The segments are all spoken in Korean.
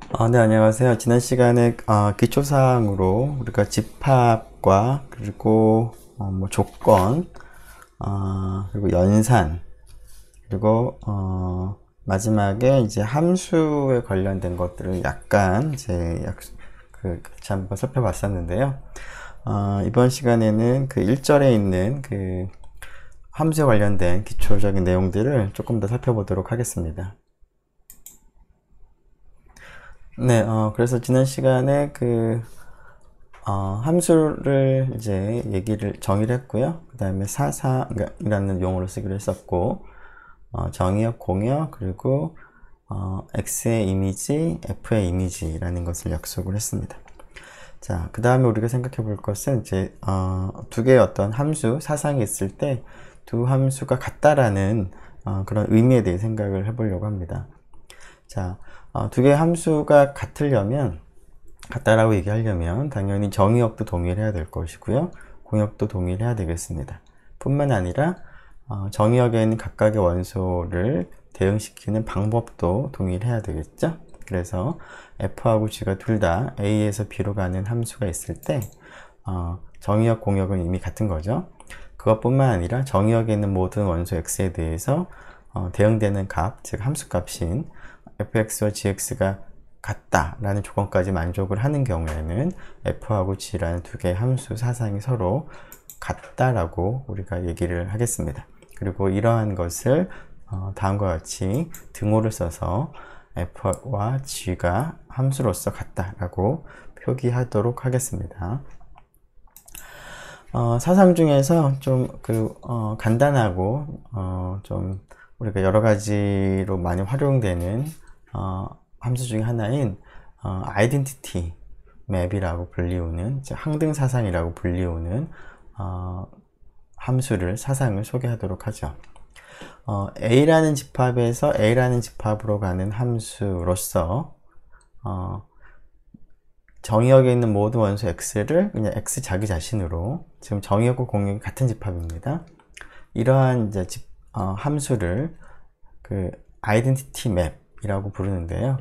네, 안녕하세요. 지난 시간에 기초사항으로 우리가 집합과 그리고 뭐 조건, 그리고 연산, 그리고 마지막에 이제 함수에 관련된 것들을 약간 같이 한번 살펴봤었는데요. 이번 시간에는 그 1절에 있는 그 함수에 관련된 기초적인 내용들을 조금 더 살펴보도록 하겠습니다. 네, 그래서 지난 시간에 함수를 이제 정의를 했고요. 그 다음에 사상이라는 용어로 쓰기로 했었고, 정의역, 공역, 그리고, X의 이미지, F의 이미지라는 것을 약속을 했습니다. 자, 그 다음에 우리가 생각해 볼 것은 이제, 두 개의 어떤 함수, 사상이 있을 때 두 함수가 같다라는, 그런 의미에 대해 생각을 해보려고 합니다. 자, 두 개의 함수가 같다라고 얘기하려면 당연히 정의역도 동일해야 될 것이고요. 공역도 동일해야 되겠습니다. 뿐만 아니라 정의역에 있는 각각의 원소를 대응시키는 방법도 동일해야 되겠죠. 그래서 F하고 G가 둘 다 A에서 B로 가는 함수가 있을 때 정의역, 공역은 이미 같은 거죠. 그것뿐만 아니라 정의역에 있는 모든 원소 X에 대해서 대응되는 값, 즉 함수값인 fx와 gx가 같다라는 조건까지 만족을 하는 경우에는 f하고 g라는 두 개의 함수 사상이 서로 같다라고 우리가 얘기를 하겠습니다. 그리고 이러한 것을 다음과 같이 등호를 써서 f와 g가 함수로서 같다라고 표기하도록 하겠습니다. 사상 중에서 좀 간단하고 좀 우리가 여러 가지로 많이 활용되는 함수 중에 하나인 아이덴티티 맵이라고 불리우는, 항등사상이라고 불리우는 사상을 소개하도록 하죠. A라는 집합에서 A라는 집합으로 가는 함수로서 정의역에 있는 모든 원소 X를 그냥 X 자기 자신으로, 지금 정의역과 공역이 같은 집합입니다. 이러한 이제 함수를 아이덴티티 맵이라고 부르는데요.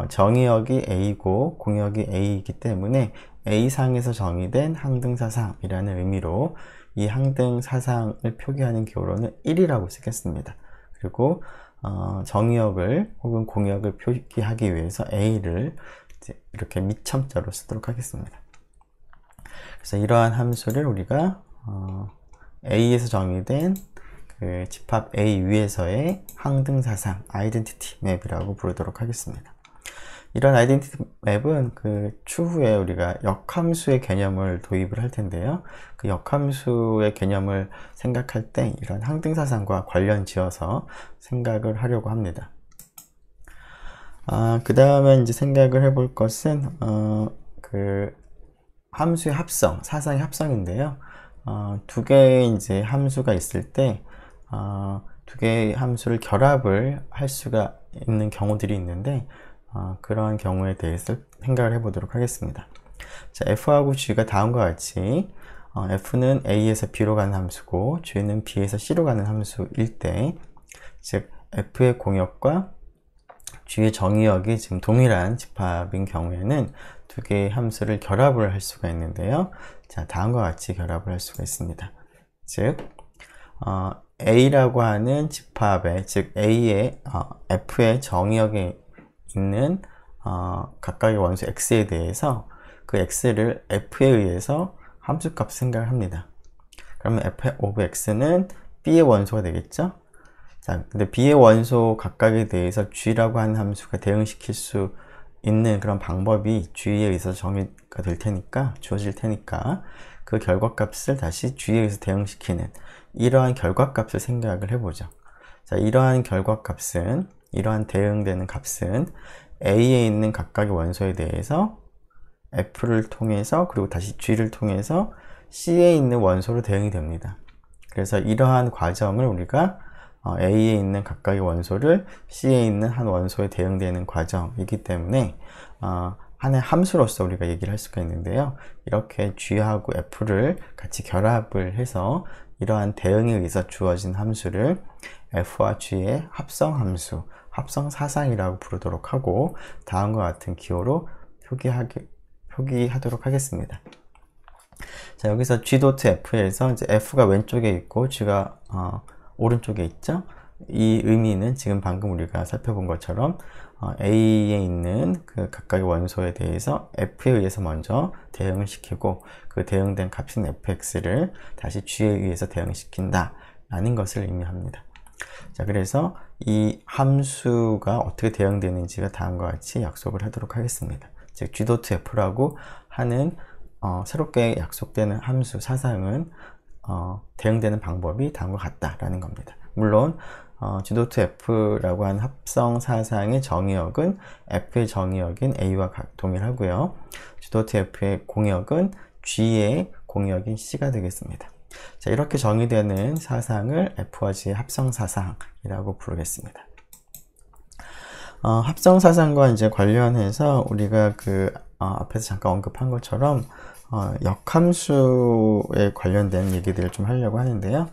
정의역이 A고 공역이 A이기 때문에 A상에서 정의된 항등사상이라는 의미로 이 항등사상을 표기하는 기호로는 1이라고 쓰겠습니다. 그리고 정의역을 혹은 공역을 표기하기 위해서 A를 이렇게 밑첨자로 쓰도록 하겠습니다. 그래서 이러한 함수를 우리가 A에서 정의된 그 집합 A 위에서의 항등사상 아이덴티티 맵이라고 부르도록 하겠습니다. 이런 아이덴티티 맵은 추후에 우리가 역함수의 개념을 도입을 할 텐데요. 그 역함수의 개념을 생각할 때 이런 항등사상과 관련 지어서 생각을 하려고 합니다. 그 다음에 이제 생각을 해볼 것은 함수의 합성, 사상의 합성인데요. 두 개의 이제 함수가 있을 때 두 개의 함수를 결합을 할 수가 있는 경우들이 있는데 그러한 경우에 대해서 생각을 해보도록 하겠습니다. 자, f하고 g가 다음과 같이 f는 a에서 b로 가는 함수고 g는 b에서 c로 가는 함수일 때, 즉 f의 공역과 g의 정의역이 지금 동일한 집합인 경우에는 두 개의 함수를 결합을 할 수가 있는데요. 자, 다음과 같이 결합을 할 수가 있습니다. 즉 A라고 하는 집합에, 즉 A의 F의 정의역에 있는 각각의 원소 X에 대해서 그 X를 F에 의해서 함수값 생각을 합니다. 그러면 F of X는 B의 원소가 되겠죠? 자, 근데 B의 원소 각각에 대해서 G라고 하는 함수가 대응시킬 수 있는 그런 방법이 G에 의해서 정의가 될 테니까, 주어질 테니까 그 결과값을 다시 G에 의해서 대응시키는 이러한 결과값을 생각을 해보죠. 자, 이러한 대응되는 값은 A에 있는 각각의 원소에 대해서 F를 통해서, 그리고 다시 G를 통해서 C에 있는 원소로 대응이 됩니다. 그래서 이러한 과정을 우리가 A에 있는 각각의 원소를 C에 있는 한 원소에 대응되는 과정이기 때문에 하나의 함수로서 우리가 얘기를 할 수가 있는데요. 이렇게 G하고 F를 같이 결합을 해서 이러한 대응에 의해서 주어진 함수를 F와 G의 합성 함수, 합성 사상이라고 부르도록 하고 다음과 같은 기호로 표기하도록 하겠습니다. 자, 여기서 G.F에서 이제 F가 왼쪽에 있고 G가 오른쪽에 있죠. 이 의미는 지금 방금 우리가 살펴본 것처럼 A에 있는 그 각각의 원소에 대해서 F에 의해서 먼저 대응을 시키고 그 대응된 값인 fx를 다시 G에 의해서 대응시킨다 라는 것을 의미합니다. 자, 그래서 이 함수가 어떻게 대응되는지가 다음과 같이 약속을 하도록 하겠습니다. 즉 G.F라고 하는 새롭게 약속되는 함수 사상은 대응되는 방법이 다음과 같다라는 겁니다. 물론 G.F라고 하는 합성 사상의 정의역은 F의 정의역인 A와 동일하고요. G.F의 공역은 G의 공역인 C가 되겠습니다. 자, 이렇게 정의되는 사상을 F와 G의 합성 사상이라고 부르겠습니다. 합성 사상과 이제 관련해서 우리가 앞에서 잠깐 언급한 것처럼 역함수에 관련된 얘기들을 좀 하려고 하는데요.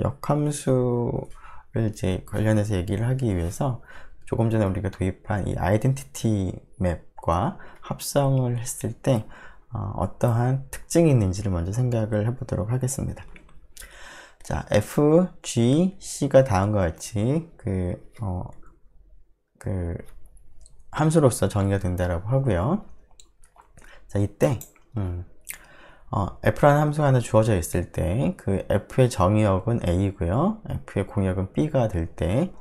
역함수를 이제 관련해서 얘기를 하기 위해서 조금 전에 우리가 도입한 이 아이덴티티 맵과 합성을 했을 때 어떠한 특징이 있는지를 먼저 생각을 해보도록 하겠습니다. 자, F, G, C가 다음과 같이 함수로서 정의가 된다라고 하고요. 자, 이때 F라는 함수가 하나 주어져 있을 때 그 F의 정의역은 A고요. F의 공역은 B가 될 때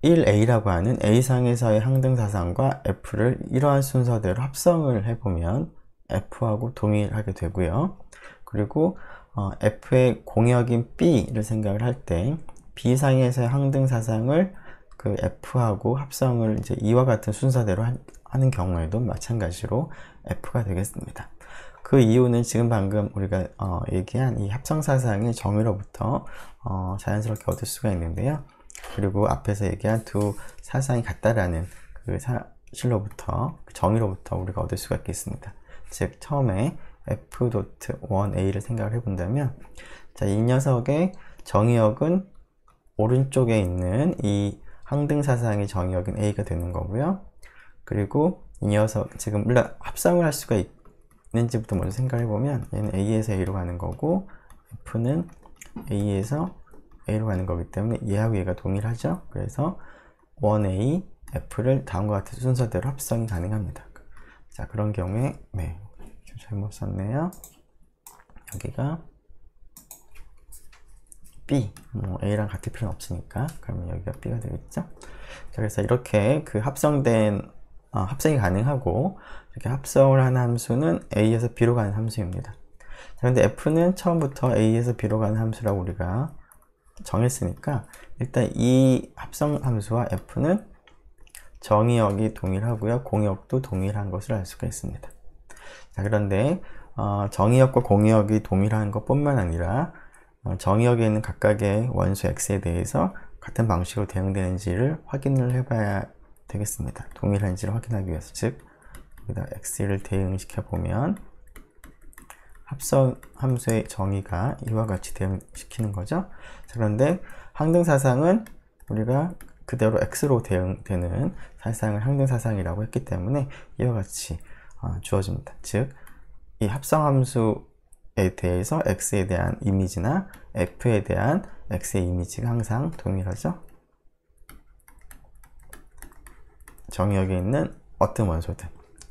1A라고 하는 A상에서의 항등사상과 F를 이러한 순서대로 합성을 해보면 F하고 동일하게 되고요. 그리고 F의 공역인 B를 생각을 할 때 B상에서의 항등사상을 그 F하고 합성을 이제 이와 같은 순서대로 하는 경우에도 마찬가지로 F가 되겠습니다. 그 이유는 지금 방금 우리가 얘기한 이 합성사상의 정의로부터 자연스럽게 얻을 수가 있는데요. 그리고 앞에서 얘기한 두 사상이 같다라는 그 사실로부터, 그 정의로부터 우리가 얻을 수가 있겠습니다. 즉, 처음에 F.1A를 생각을 해본다면, 자, 이 녀석의 정의역은 오른쪽에 있는 이 항등사상의 정의역인 A가 되는 거고요. 그리고 이 녀석, 지금 물론 합성을 할 수가 있는지부터 먼저 생각해 보면 얘는 A에서 A로 가는 거고 F는 A에서 A로 가는 거기 때문에 얘하고 얘가 동일하죠. 그래서 1A, F를 다음과 같은 순서대로 합성이 가능합니다. 자, 그런 경우에 좀 잘못 썼네요. 여기가 B, A랑 같을 필요는 없으니까 그러면 여기가 B가 되겠죠. 자, 그래서 이렇게 그 합성이 가능하고 이렇게 합성을 하는 함수는 A에서 B로 가는 함수입니다. 그런데 F는 처음부터 A에서 B로 가는 함수라고 우리가 정했으니까 일단 이 합성 함수와 F는 정의역이 동일하고요. 공역도 동일한 것을 알 수가 있습니다. 자, 그런데 정의역과 공역이 동일한 것뿐만 아니라 정의역에 있는 각각의 원소 X에 대해서 같은 방식으로 대응되는지를 확인을 해봐야 되겠습니다. 동일한지를 확인하기 위해서. 즉, 여기다 X를 대응시켜 보면 합성 함수의 정의가 이와 같이 대응시키는 거죠. 자, 그런데 항등사상은 우리가 그대로 X로 대응되는 사상을 항등사상이라고 했기 때문에 이와 같이 주어집니다. 즉, 이 합성 함수에 대해서 X에 대한 이미지나 F에 대한 X의 이미지가 항상 동일하죠. 정의역에 있는 어떤 원소든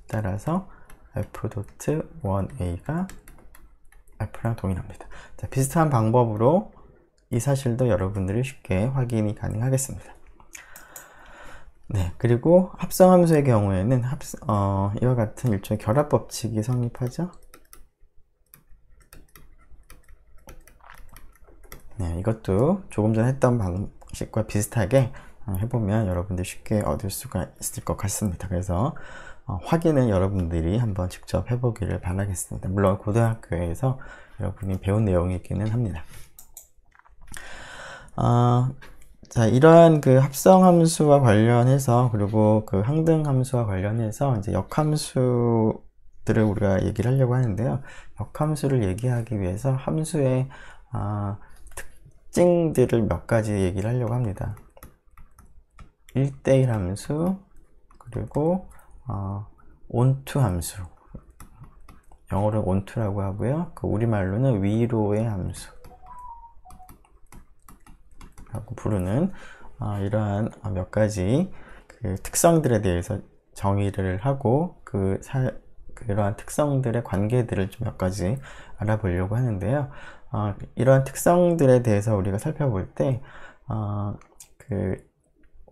따라서 F.1A가 F랑 동일합니다. 자, 비슷한 방법으로 이 사실도 여러분들이 쉽게 확인이 가능하겠습니다. 네, 그리고 합성함수의 경우에는 이와 같은 일종의 결합법칙이 성립하죠. 네, 이것도 조금 전에 했던 방식과 비슷하게 해보면 여러분들이 쉽게 얻을 수가 있을 것 같습니다. 그래서 확인은 여러분들이 한번 직접 해보기를 바라겠습니다. 물론 고등학교에서 여러분이 배운 내용이기는 합니다. 자, 이러한 그 합성함수와 관련해서 그리고 그 항등함수와 관련해서 이제 역함수들을 우리가 얘기를 하려고 하는데요. 역함수를 얘기하기 위해서 함수의 특징들을 몇 가지 얘기를 하려고 합니다. 1대1 함수, 그리고 onto 함수, 영어로 onto라고 하고요. 그 우리말로는 위로의 함수 라고 부르는 이러한 몇 가지 그 특성들에 대해서 정의를 하고 그러한 특성들의 관계들을 좀 몇 가지 알아보려고 하는데요. 이러한 특성들에 대해서 우리가 살펴볼 때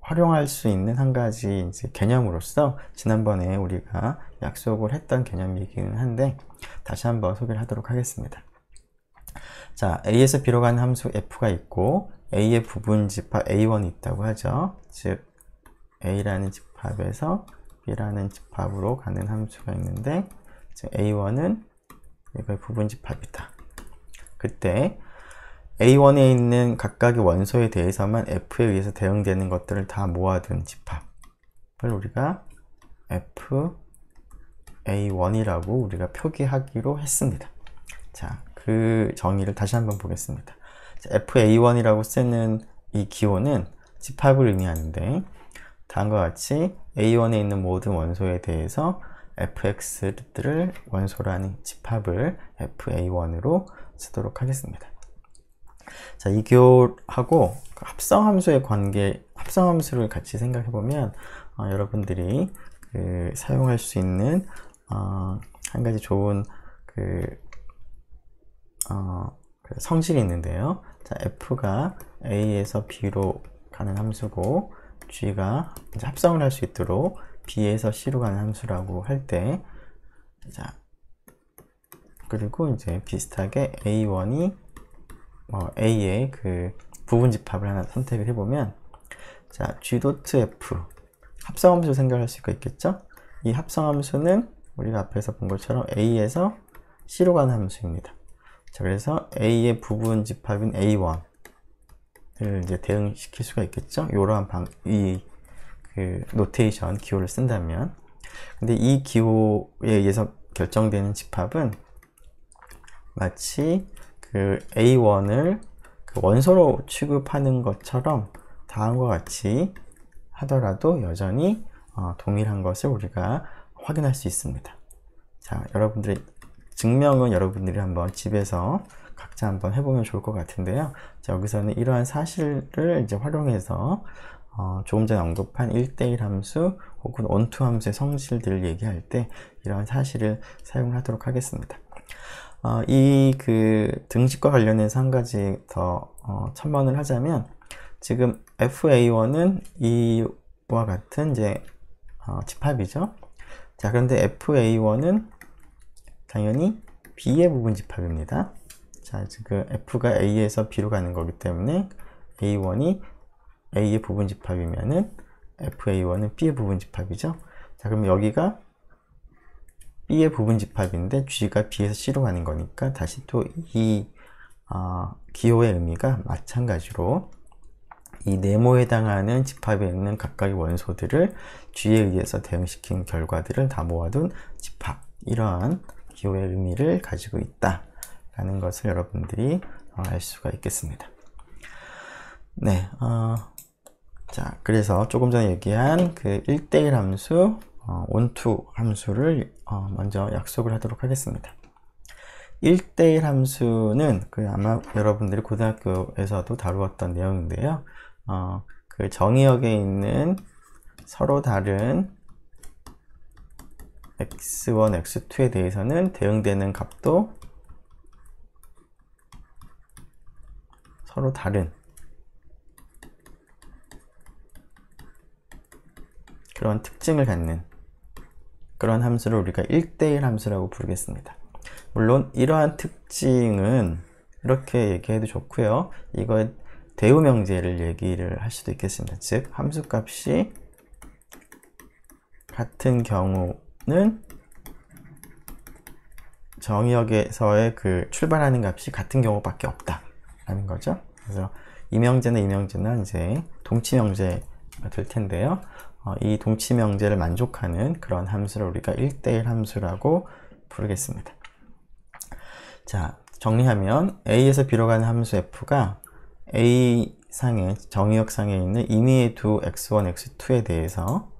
활용할 수 있는 한 가지 이제 개념으로서 지난번에 우리가 약속을 했던 개념이기는 한데 다시 한번 소개를 하도록 하겠습니다. 자, A에서 B로 가는 함수 F가 있고 A의 부분 집합 A1이 있다고 하죠. 즉 A라는 집합에서 B라는 집합으로 가는 함수가 있는데 A1은 이거의 부분 집합이다. 그때 A1에 있는 각각의 원소에 대해서만 F에 의해서 대응되는 것들을 다 모아둔 집합을 우리가 FA1이라고 우리가 표기하기로 했습니다. 자, 그 정의를 다시 한번 보겠습니다. FA1이라고 쓰는 이 기호는 집합을 의미하는데 다음과 같이 A1에 있는 모든 원소에 대해서 fx들을 원소라는 집합을 FA1으로 쓰도록 하겠습니다. 자, 이 기호하고 합성함수의 관계, 합성함수를 같이 생각해 보면 여러분들이 사용할 수 있는 한 가지 좋은 성질이 있는데요. 자, f가 a에서 b로 가는 함수고 g가 이제 합성을 할 수 있도록 b에서 c로 가는 함수라고 할 때, 자, 그리고 이제 비슷하게 a1이 a의 그 부분 집합을 하나 선택을 해보면, 자, g.f 합성함수 생각할 수가 있겠죠? 이 합성함수는 우리가 앞에서 본 것처럼 a에서 c로 가는 함수입니다. 자, 그래서 a의 부분 집합인 a1을 이제 대응시킬 수가 있겠죠? 이러한 노테이션 기호를 쓴다면. 근데 이 기호에 의해서 결정되는 집합은 마치 그 A1을 그 원소로 취급하는 것처럼 다음과 같이 하더라도 여전히 동일한 것을 우리가 확인할 수 있습니다. 자, 여러분들의 증명은 여러분들이 한번 집에서 각자 한번 해보면 좋을 것 같은데요. 자, 여기서는 이러한 사실을 이제 활용해서 조금 전에 언급한 1대1 함수 혹은 onto 함수의 성질들을 얘기할 때 이러한 사실을 사용하도록 하겠습니다. 이 등식과 관련해서 한 가지 더 첨언을 하자면, 지금 FA1은 이와 같은 이제 집합이죠. 자, 그런데 FA1은 당연히 B의 부분 집합입니다. 자, 지금 F가 A에서 B로 가는 거기 때문에 A1이 A의 부분 집합이면은 FA1은 B의 부분 집합이죠. 자, 그럼 여기가 B의 부분 집합인데 G가 B에서 C로 가는 거니까 다시 또 이 기호의 의미가 마찬가지로 이 네모에 해당하는 집합에 있는 각각의 원소들을 G에 의해서 대응시킨 결과들을 다 모아둔 집합, 이러한 기호의 의미를 가지고 있다 라는 것을 여러분들이 알 수가 있겠습니다. 네, 자, 그래서 조금 전에 얘기한 그 1대1 함수, onto 함수를 먼저 약속을 하도록 하겠습니다. 1대1 함수는 아마 여러분들이 고등학교에서도 다루었던 내용인데요. 그 정의역에 있는 서로 다른 x1, x2에 대해서는 대응되는 값도 서로 다른 그런 특징을 갖는 그런 함수를 우리가 1대1 함수라고 부르겠습니다. 물론 이러한 특징은 이렇게 얘기해도 좋고요. 이거의 대우명제를 얘기를 할 수도 있겠습니다. 즉, 함수값이 같은 경우는 정의역에서의 출발하는 값이 같은 경우밖에 없다 라는 거죠. 그래서 이 명제나 이 명제는 이제 동치명제가 될 텐데요. 이 동치명제를 만족하는 그런 함수를 우리가 1대1 함수라고 부르겠습니다. 자, 정리하면 A에서 B로 가는 함수 F가 A 상에 정의역 상에 있는 임의의 두 x1, x2에 대해서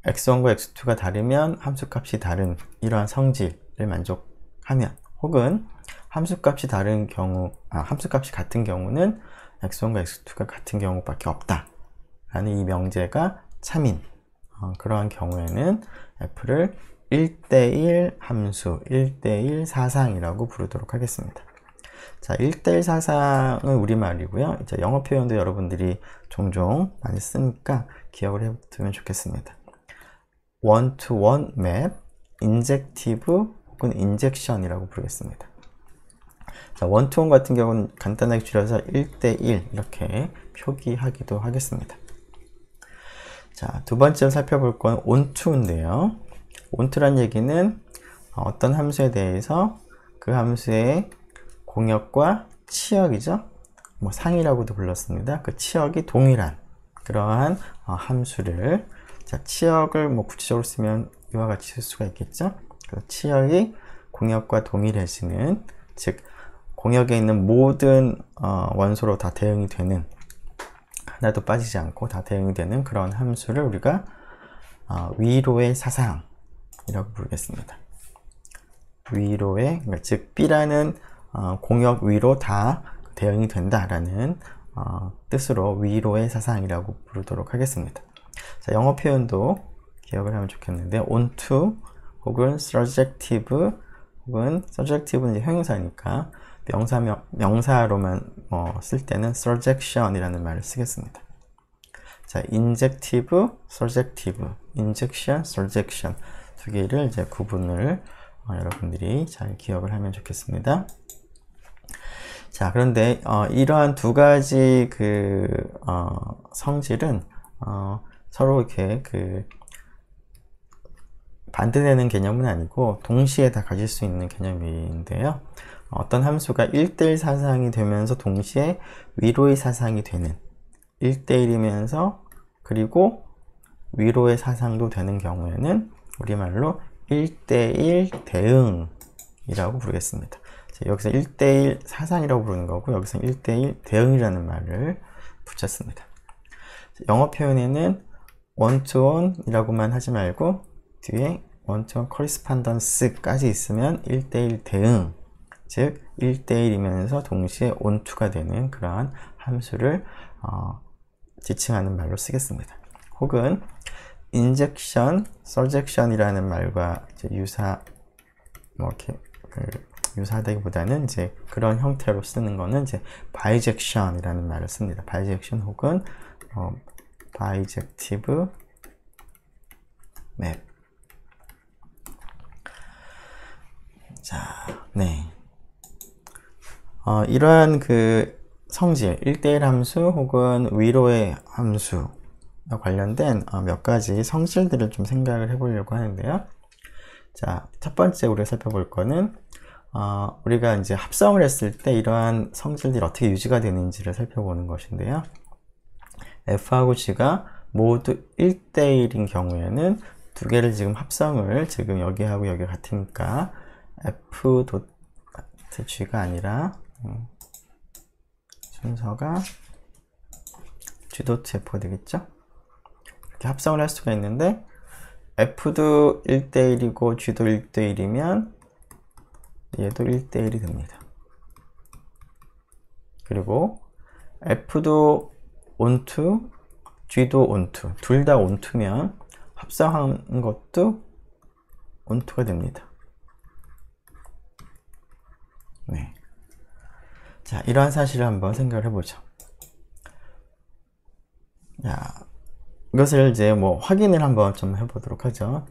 x1과 x2가 다르면 함수값이 다른 이러한 성질을 만족하면, 혹은 함수값이 다른 경우, 함수값이 같은 경우는 x1과 x2가 같은 경우밖에 없다 라는 이 명제가 참인 그러한 경우에는 f를 1대1 함수, 1대1 사상이라고 부르도록 하겠습니다. 자, 1대1 사상은 우리말이고요. 이제 영어 표현도 여러분들이 종종 많이 쓰니까 기억을 해두면 좋겠습니다. one-to-one map, 인젝티브 혹은 인젝션이라고 부르겠습니다. 자, one-to-one 같은 경우는 간단하게 줄여서 1대1 이렇게 표기하기도 하겠습니다. 자, 두 번째로 살펴볼 건 onto인데요. onto란 얘기는 어떤 함수에 대해서 그 함수의 공역과 치역이죠. 뭐 상이라고도 불렀습니다. 그 치역이 동일한 그러한 함수를, 자, 치역을 뭐 구체적으로 쓰면 이와 같이 쓸 수가 있겠죠. 그래서 치역이 공역과 동일해지는, 즉 공역에 있는 모든 원소로 다 대응이 되는, 하나도 빠지지 않고 다 대응이 되는 그런 함수를 우리가 위로의 사상이라고 부르겠습니다. 위로의, 즉 B라는 공역 위로 다 대응이 된다라는 뜻으로 위로의 사상이라고 부르도록 하겠습니다. 자, 영어 표현도 기억을 하면 좋겠는데, onto 혹은 subjective, 혹은 subjective는 이제 형용사니까 명사로만 쓸 때는 surjection이라는 말을 쓰겠습니다. 자, injective, surjective, injection, surjection 두 개를 이제 구분을 여러분들이 잘 기억을 하면 좋겠습니다. 자, 그런데 이러한 두 가지 성질은 서로 이렇게 반대되는 개념은 아니고 동시에 다 가질 수 있는 개념인데요. 어떤 함수가 1대1 사상이 되면서 동시에 위로의 사상이 되는, 1대1이면서 그리고 위로의 사상도 되는 경우에는 우리말로 1대1 대응이라고 부르겠습니다. 자, 여기서 1대1 사상이라고 부르는 거고, 여기서 1대1 대응이라는 말을 붙였습니다. 영어 표현에는 one-to-one 이라고만 하지 말고 뒤에 one-to-one correspondence까지 있으면 1대1 대응, 즉 1대1이면서 동시에 onto가 되는 그러한 함수를 지칭하는 말로 쓰겠습니다. 혹은 injection, surjection이라는 말과 이제 유사하다기보다는 이제 그런 형태로 쓰는 거는 이제 bijection이라는 말을 씁니다. bijection 혹은 bijective map. 자, 네. 이러한 성질, 1대1 함수 혹은 위로의 함수와 관련된 몇 가지 성질들을 좀 생각을 해보려고 하는데요. 자, 첫 번째 우리가 살펴볼 거는 우리가 이제 합성을 했을 때 이러한 성질들이 어떻게 유지가 되는지를 살펴보는 것인데요. F하고 G가 모두 1대1인 경우에는 두 개를 지금 합성을, 지금 여기하고 여기가 같으니까 F.G가 아니라 순서가 G.F가 되겠죠? 이렇게 합성을 할 수가 있는데, F도 1대1이고 G도 1대1이면 얘도 1대1이 됩니다. 그리고 F도 onto, G도 onto, 둘 다 onto면 합성한 것도 onto가 됩니다. 네. 자, 이러한 사실을 한번 생각을 해보죠. 자, 이것을 이제 확인을 한번 좀 해보도록 하죠.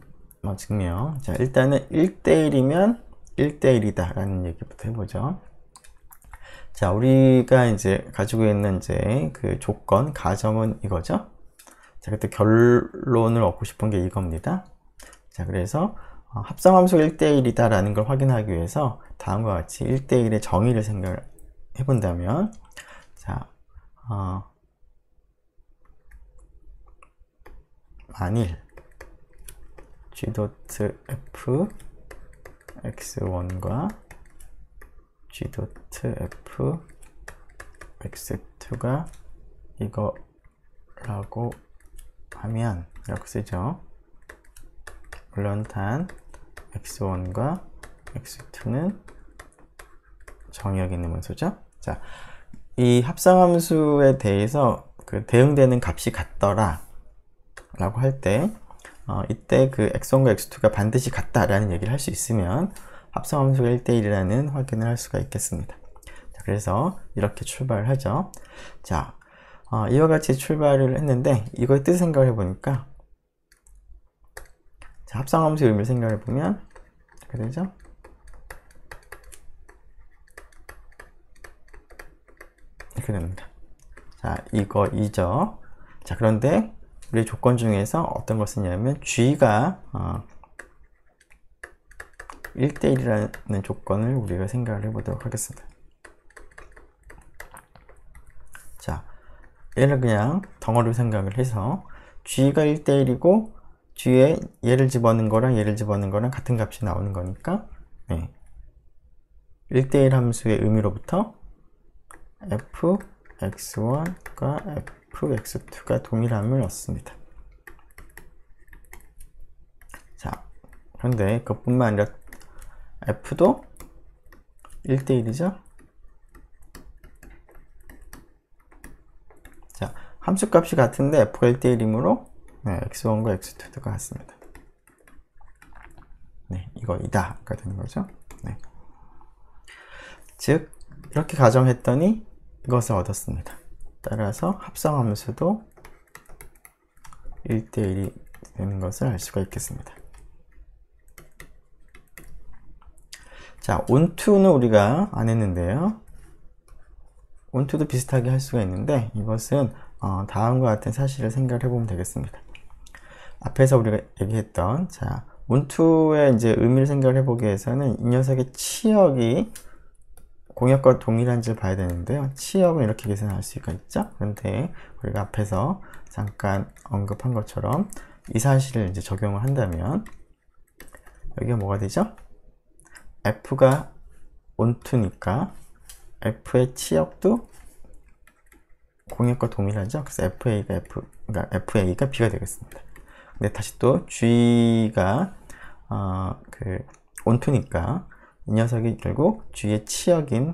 증명. 자, 일단은 1대1이면 1대1이다 라는 얘기부터 해보죠. 자, 우리가 이제 가지고 있는 이제 조건, 가정은 이거죠. 자, 그때 결론을 얻고 싶은 게 이겁니다. 자, 그래서 합성함수가 1대1이다 라는 걸 확인하기 위해서 다음과 같이 1대1의 정의를 생각을 해본다면, 자, 만일 G.F x1과 G.F x2가 이거라고 하면 이렇게 쓰죠. 물론 단 x1과 x2는 정의역에 있는 문서죠. 자, 이 합성함수에 대해서 그 대응되는 값이 같더라 라고 할 때 이때 그 x1과 x2가 반드시 같다라는 얘기를 할 수 있으면 합성함수가 1대1이라는 확인을 할 수가 있겠습니다. 자, 그래서 이렇게 출발을 하죠. 자, 이와 같이 출발을 했는데 이거의 뜻을 생각을 해보니까, 자, 합성함수의 의미를 생각해 보면 이렇게 되죠. 이렇게 됩니다. 자, 이거이죠. 자, 그런데 우리 조건 중에서 어떤 걸 쓰냐면 G가 1대1이라는 조건을 우리가 생각을 해보도록 하겠습니다. 자, 얘를 그냥 덩어리로 생각을 해서 G가 1대1이고 G에 얘를 집어넣은 거랑 얘를 집어넣은 거랑 같은 값이 나오는 거니까, 네. 1대1 함수의 의미로부터 fx1과 fx2가 동일함을 얻습니다. 자, 그런데 그것뿐만 아니라 f도 1대1이죠. 자, 함수값이 같은데 f가 1대1이므로 네, x1과 x2도 같습니다. 네, 이거이다가 되는 거죠. 네. 즉, 이렇게 가정했더니 이것을 얻었습니다. 따라서 합성함수도 1대1이 되는 것을 알 수가 있겠습니다. 자, onto는 우리가 안 했는데요. onto도 비슷하게 할 수가 있는데 이것은 다음과 같은 사실을 생각을 해보면 되겠습니다. 앞에서 우리가 얘기했던, 자, onto의 이제 의미를 생각을 해보기 위해서는 이 녀석의 치역이 공역과 동일한지를 봐야 되는데요. 치역은 이렇게 계산할 수가 있죠. 그런데 우리가 앞에서 잠깐 언급한 것처럼 이 사실을 이제 적용을 한다면 여기가 뭐가 되죠? f가 onto니까 f의 치역도 공역과 동일하죠. 그래서 그러니까 fa가 b가 되겠습니다. 근데 다시 또 g가 onto니까 이 녀석이 결국 G의 치역이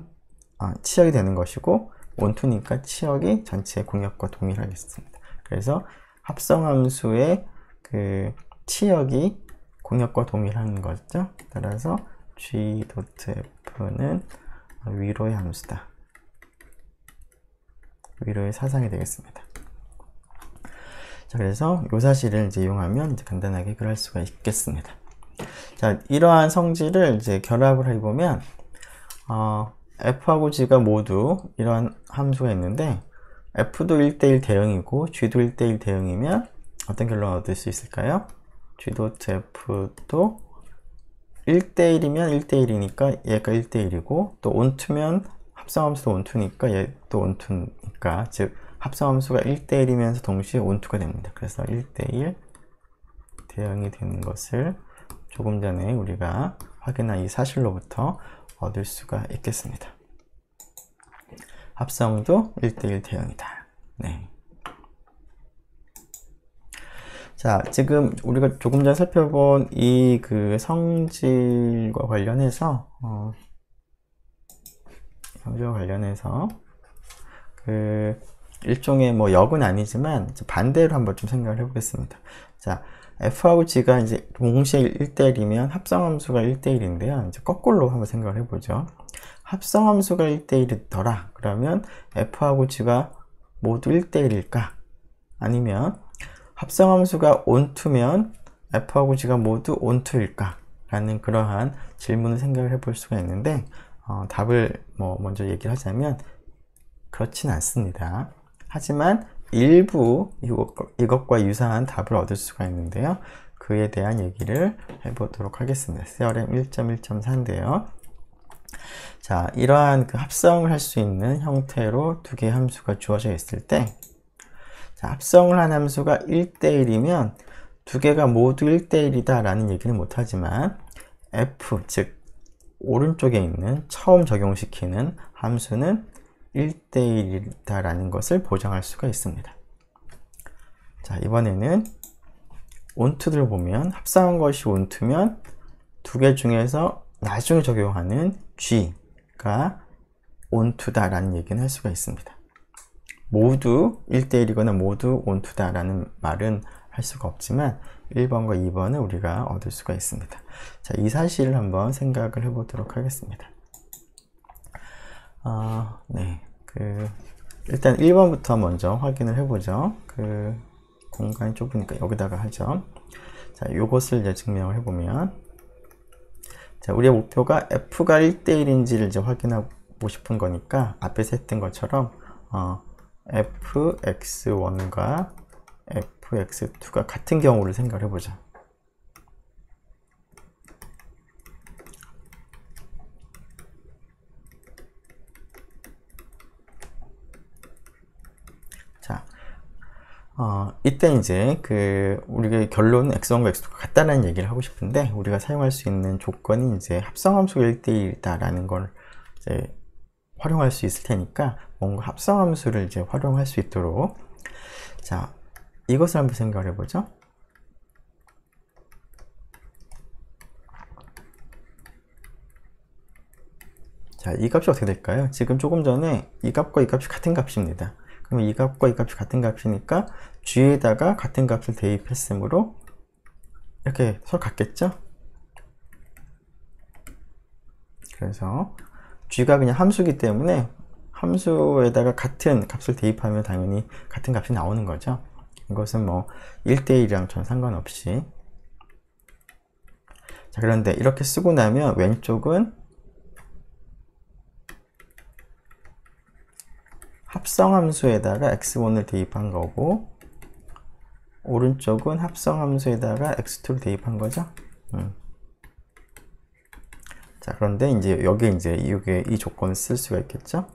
되는 것이고, onto니까 치역이 전체 공역과 동일하겠습니다. 그래서 합성함수의 그 치역이 공역과 동일한 거죠. 따라서 G.F는 위로의 함수다. 위로의 사상이 되겠습니다. 자, 그래서 이 사실을 이제 이용하면 이제 간단하게 그럴 수가 있겠습니다. 자, 이러한 성질을 이제 결합을 해보면 f하고 g가 모두 이러한 함수가 있는데 f도 1대1 대응이고 g도 1대1 대응이면 어떤 결론을 얻을 수 있을까요? g.f도 1대1이면 1대1이니까 얘가 1대1이고, 또 onto면 합성함수도 onto니까 얘도 onto니까, 즉 합성함수가 1대1이면서 동시에 onto가 됩니다. 그래서 1대1 대응이 되는 것을 조금 전에 우리가 확인한 이 사실로부터 얻을 수가 있겠습니다. 합성도 1대1 대응이다. 네. 자, 지금 우리가 조금 전 살펴본 이 그 성질과 관련해서 그 일종의 뭐 역은 아니지만 반대로 한번 좀 생각을 해보겠습니다. 자, f하고 g가 이제 동시에 1대1이면 합성함수가 1대1인데요. 이제 거꾸로 한번 생각을 해보죠. 합성함수가 1대1이더라. 그러면 f하고 g가 모두 1대1일까? 아니면 합성함수가 onto면 f하고 g가 모두 onto일까? 라는 그러한 질문을 생각을 해볼 수가 있는데, 답을 먼저 얘기를 하자면 그렇진 않습니다. 하지만 일부 이것과 유사한 답을 얻을 수가 있는데요. 그에 대한 얘기를 해보도록 하겠습니다. 세어렘 1.1.4인데요. 자, 이러한 그 합성을 할 수 있는 형태로 두 개의 함수가 주어져 있을 때, 자, 합성을 한 함수가 1대1이면 두 개가 모두 1대1이다 라는 얘기는 못하지만 f, 즉 오른쪽에 있는 처음 적용시키는 함수는 1대1이다라는 것을 보장할 수가 있습니다. 자, 이번에는 onTo를 보면 합성한 것이 onTo면 두 개 중에서 나중에 적용하는 G가 onTo다라는 얘기는 할 수가 있습니다. 모두 1대1이거나 모두 onTo다라는 말은 할 수가 없지만 1번과 2번은 우리가 얻을 수가 있습니다. 자, 이 사실을 한번 생각을 해보도록 하겠습니다. 네, 일단 1번부터 먼저 확인을 해보죠. 공간이 좁으니까 여기다가 하죠. 자, 요것을 이제 증명을 해보면, 자, 우리의 목표가 f가 1대1인지를 이제 확인하고 싶은 거니까 앞에서 했던 것처럼 fx1과 fx2가 같은 경우를 생각을 해보자. 자, 이때 이제 우리가 결론은 x1과 x2가 같다는 얘기를 하고 싶은데, 우리가 사용할 수 있는 조건이 이제 합성함수가 1대1이다라는 걸 이제 활용할 수 있을 테니까, 뭔가 합성함수를 이제 활용할 수 있도록, 자, 이것을 한번 생각을 해보죠. 자, 이 값이 어떻게 될까요? 지금 조금 전에 이 값과 이 값이 같은 값입니다. 그럼 이 값과 이 값이 같은 값이니까 g에다가 같은 값을 대입했으므로 이렇게 서로 같겠죠? 그래서 g가 그냥 함수이기 때문에 함수에다가 같은 값을 대입하면 당연히 같은 값이 나오는 거죠. 이것은 뭐 1대1이랑 전 상관없이. 자, 그런데 이렇게 쓰고 나면 왼쪽은 합성함수에다가 x1을 대입한 거고, 오른쪽은 합성함수에다가 x2를 대입한 거죠. 자, 그런데 이제 여기에 이제 이 조건을 쓸 수가 있겠죠.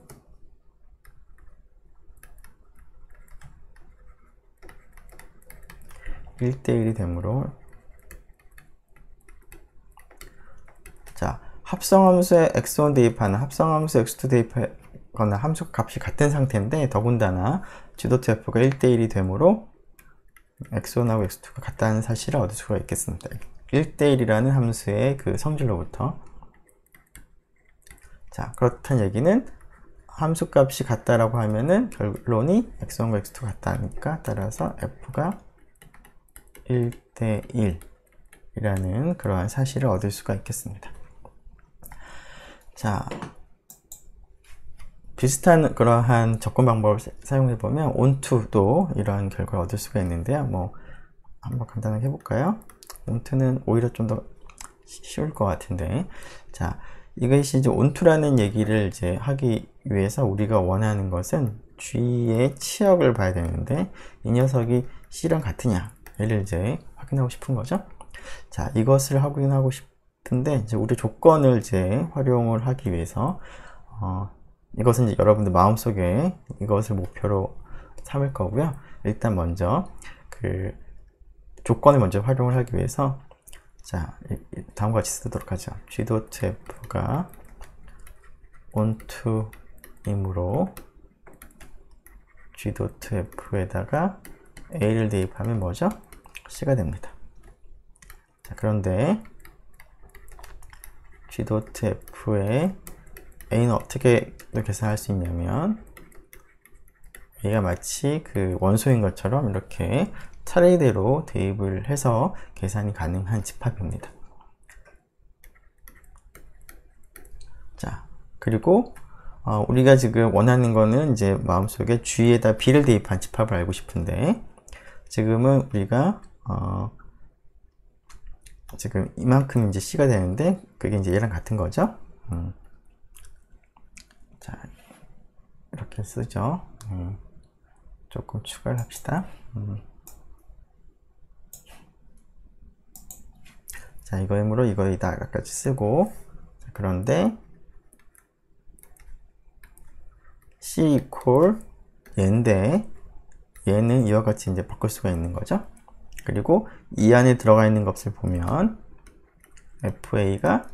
(1대1이) 되므로, 자, 합성함수에 x1 대입하는 합성함수에 x2 대입하거나 함수 값이 같은 상태인데, 더군다나 g.f가 1대1이 되므로 x1하고 x2가 같다는 사실을 얻을 수가 있겠습니다. 1대1이라는 함수의 그 성질로부터. 자, 그렇다는 얘기는 함수 값이 같다라고 하면은 결론이 x1과 x2가 같다니까, 따라서 f가 1대1이라는 그러한 사실을 얻을 수가 있겠습니다. 자, 비슷한 그러한 접근 방법을 사용해 보면 onTo도 이러한 결과를 얻을 수가 있는데요. 뭐 한번 간단하게 해볼까요? onTo는 오히려 좀 더 쉬울 것 같은데, 자, 이것이 이제 onTo라는 얘기를 이제 하기 위해서 우리가 원하는 것은 g의 치역을 봐야 되는데, 이 녀석이 c랑 같으냐 얘를 이제 확인하고 싶은 거죠. 자, 이것을 확인하고 싶은데, 이제 우리 조건을 이제 활용을 하기 위해서 이것은 이제 여러분들 마음속에 이것을 목표로 삼을 거고요. 일단 먼저 조건을 먼저 활용을 하기 위해서, 자, 다음과 같이 쓰도록 하죠. g.f가 onTo이므로 g.f에다가 a를 대입하면 뭐죠? c가 됩니다. 자, 그런데 g.f에 a는 어떻게 계산할 수 있냐면, a가 마치 그 원소인 것처럼 이렇게 차례대로 대입을 해서 계산이 가능한 집합입니다. 자, 그리고 우리가 지금 원하는 거는 이제 마음속에 g에다 b를 대입한 집합을 알고 싶은데, 지금은 우리가 지금 이만큼 이제 c가 되는데, 그게 이제 얘랑 같은 거죠. 자, 이렇게 쓰죠. 조금 추가를 합시다. 자, 이거이므로 이거에다가까지 쓰고, 자, 그런데 c equal 얘인데, 얘는 이와 같이 이제 바꿀 수가 있는 거죠. 그리고 이 안에 들어가 있는 값을 보면 fa가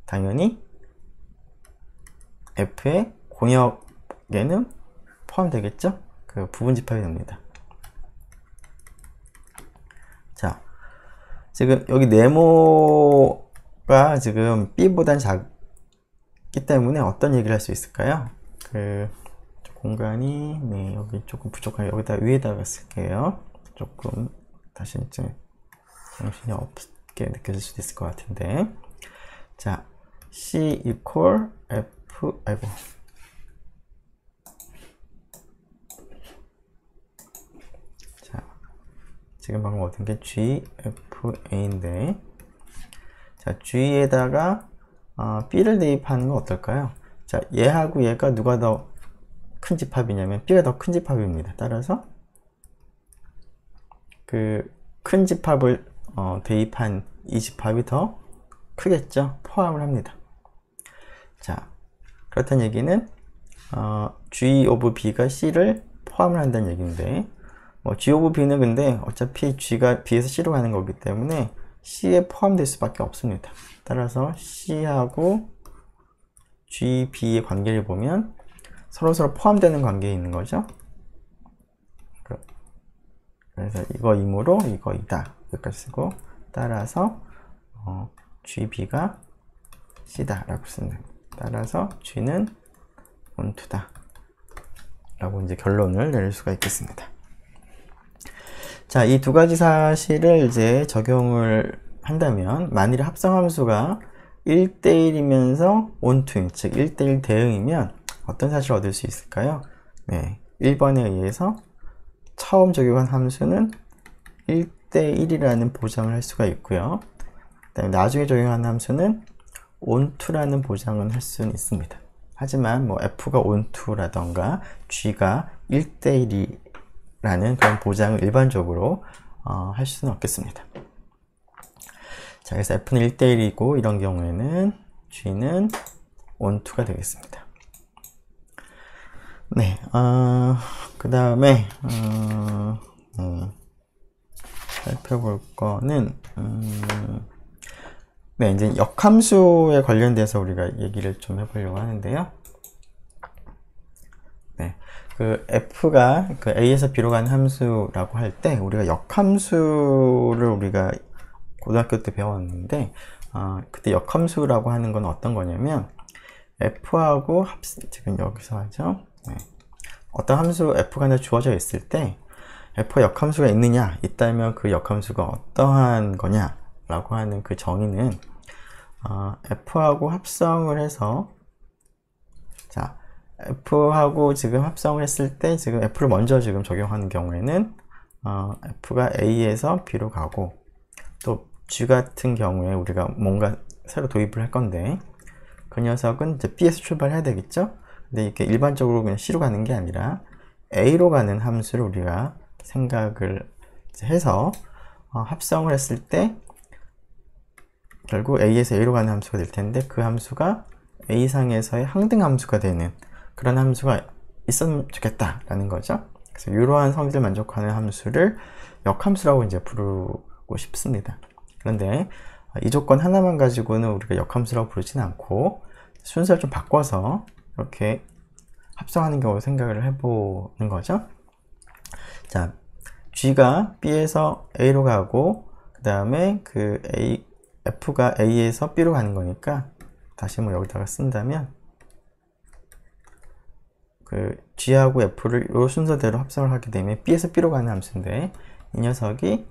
당연히 f의 공역 얘는 포함되겠죠? 그 부분 집합이 됩니다. 자, 지금 여기 네모가 지금 B보단 작기 때문에 어떤 얘기를 할 수 있을까요? 그 공간이 네, 여기 조금 부족하게 여기다 위에다가 쓸게요. 조금 다시 이제 정신이 없게 느껴질 수도 있을 것 같은데, 자, C equal F, 아이고, 자, 지금 방금 얻은 게 GFA인데, 자, G에다가 B를 대입하는 건 어떨까요? 자, 얘하고 얘가 누가 더 큰 집합이냐면 B가 더 큰 집합입니다. 따라서 그 큰 집합을 대입한 이 집합이 더 크겠죠? 포함을 합니다. 자, 그렇다는 얘기는 G of B가 C를 포함을 한다는 얘기인데, G of B는 근데 어차피 G가 B에서 C로 가는 거기 때문에 C에 포함될 수밖에 없습니다. 따라서 C하고 G, B의 관계를 보면 서로 포함되는 관계에 있는 거죠. 그래서 이거이므로 이거이다. 여기까지 쓰고, 따라서 G, B가 C다 라고 쓰는, 따라서 G는 onto다 라고 이제 결론을 내릴 수가 있겠습니다. 자, 이 두 가지 사실을 이제 적용을 한다면, 만일 합성함수가 1대1이면서 onto인, 즉 1대1 대응이면 어떤 사실을 얻을 수 있을까요? 네, 1번에 의해서 처음 적용한 함수는 1대1이라는 보장을 할 수가 있고요. 그다음에 나중에 적용한 함수는 onto라는 보장은 할 수는 있습니다. 하지만 뭐 f가 onto라던가 g가 1대1이라는 그런 보장을 일반적으로 할 수는 없겠습니다. 자, 그래서 f는 1대1이고 이런 경우에는 g는 onto가 되겠습니다. 네, 그 다음에 살펴볼 거는 네, 이제 역함수에 관련돼서 우리가 얘기를 좀 해보려고 하는데요. 네, 그 f가 그 a에서 b로 가는 함수라고 할 때 우리가 역함수를 우리가 고등학교 때 배웠는데, 그때 역함수라고 하는 건 어떤 거냐면 f하고 지금 여기서 하죠. 네. 어떤 함수 f가 하나 주어져 있을 때 f가 역함수가 있다면 그 역함수가 어떠한 거냐 라고 하는 그 정의는 f하고 합성을 해서, 자, f하고 지금 합성을 했을 때 지금 f를 먼저 지금 적용하는 경우에는 f가 a에서 b로 가고, 또 g 같은 경우에 우리가 뭔가 새로 도입을 할 건데 그 녀석은 이제 b에서 출발해야 되겠죠. 근데 이렇게 일반적으로 그냥 C로 가는 게 아니라 A로 가는 함수를 우리가 생각을 해서 합성을 했을 때 결국 A에서 A로 가는 함수가 될 텐데, 그 함수가 A상에서의 항등함수가 되는 그런 함수가 있었으면 좋겠다라는 거죠. 그래서 이러한 성질을 만족하는 함수를 역함수라고 이제 부르고 싶습니다. 그런데 이 조건 하나만 가지고는 우리가 역함수라고 부르지는 않고 순서를 좀 바꿔서 이렇게 합성하는 경우를 생각을 해보는 거죠. 자, G가 B에서 A로 가고, 그 다음에 그 F가 A에서 B로 가는 거니까 다시 뭐 여기다가 쓴다면 그 G하고 F를 이 순서대로 합성을 하게 되면 B에서 B로 가는 함수인데, 이 녀석이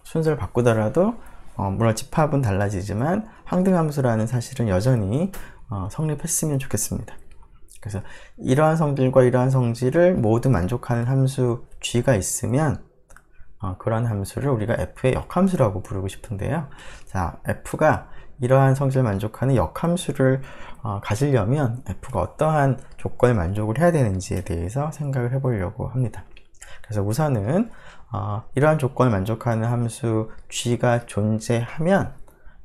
순서를 바꾸더라도 물론 집합은 달라지지만 항등함수라는 사실은 여전히 성립했으면 좋겠습니다. 그래서 이러한 성질과 이러한 성질을 모두 만족하는 함수 G가 있으면 그러한 함수를 우리가 F의 역함수라고 부르고 싶은데요. 자, F가 이러한 성질을 만족하는 역함수를 가지려면 F가 어떠한 조건을 만족을 해야 되는지에 대해서 생각을 해보려고 합니다. 그래서 우선은 이러한 조건을 만족하는 함수 G가 존재하면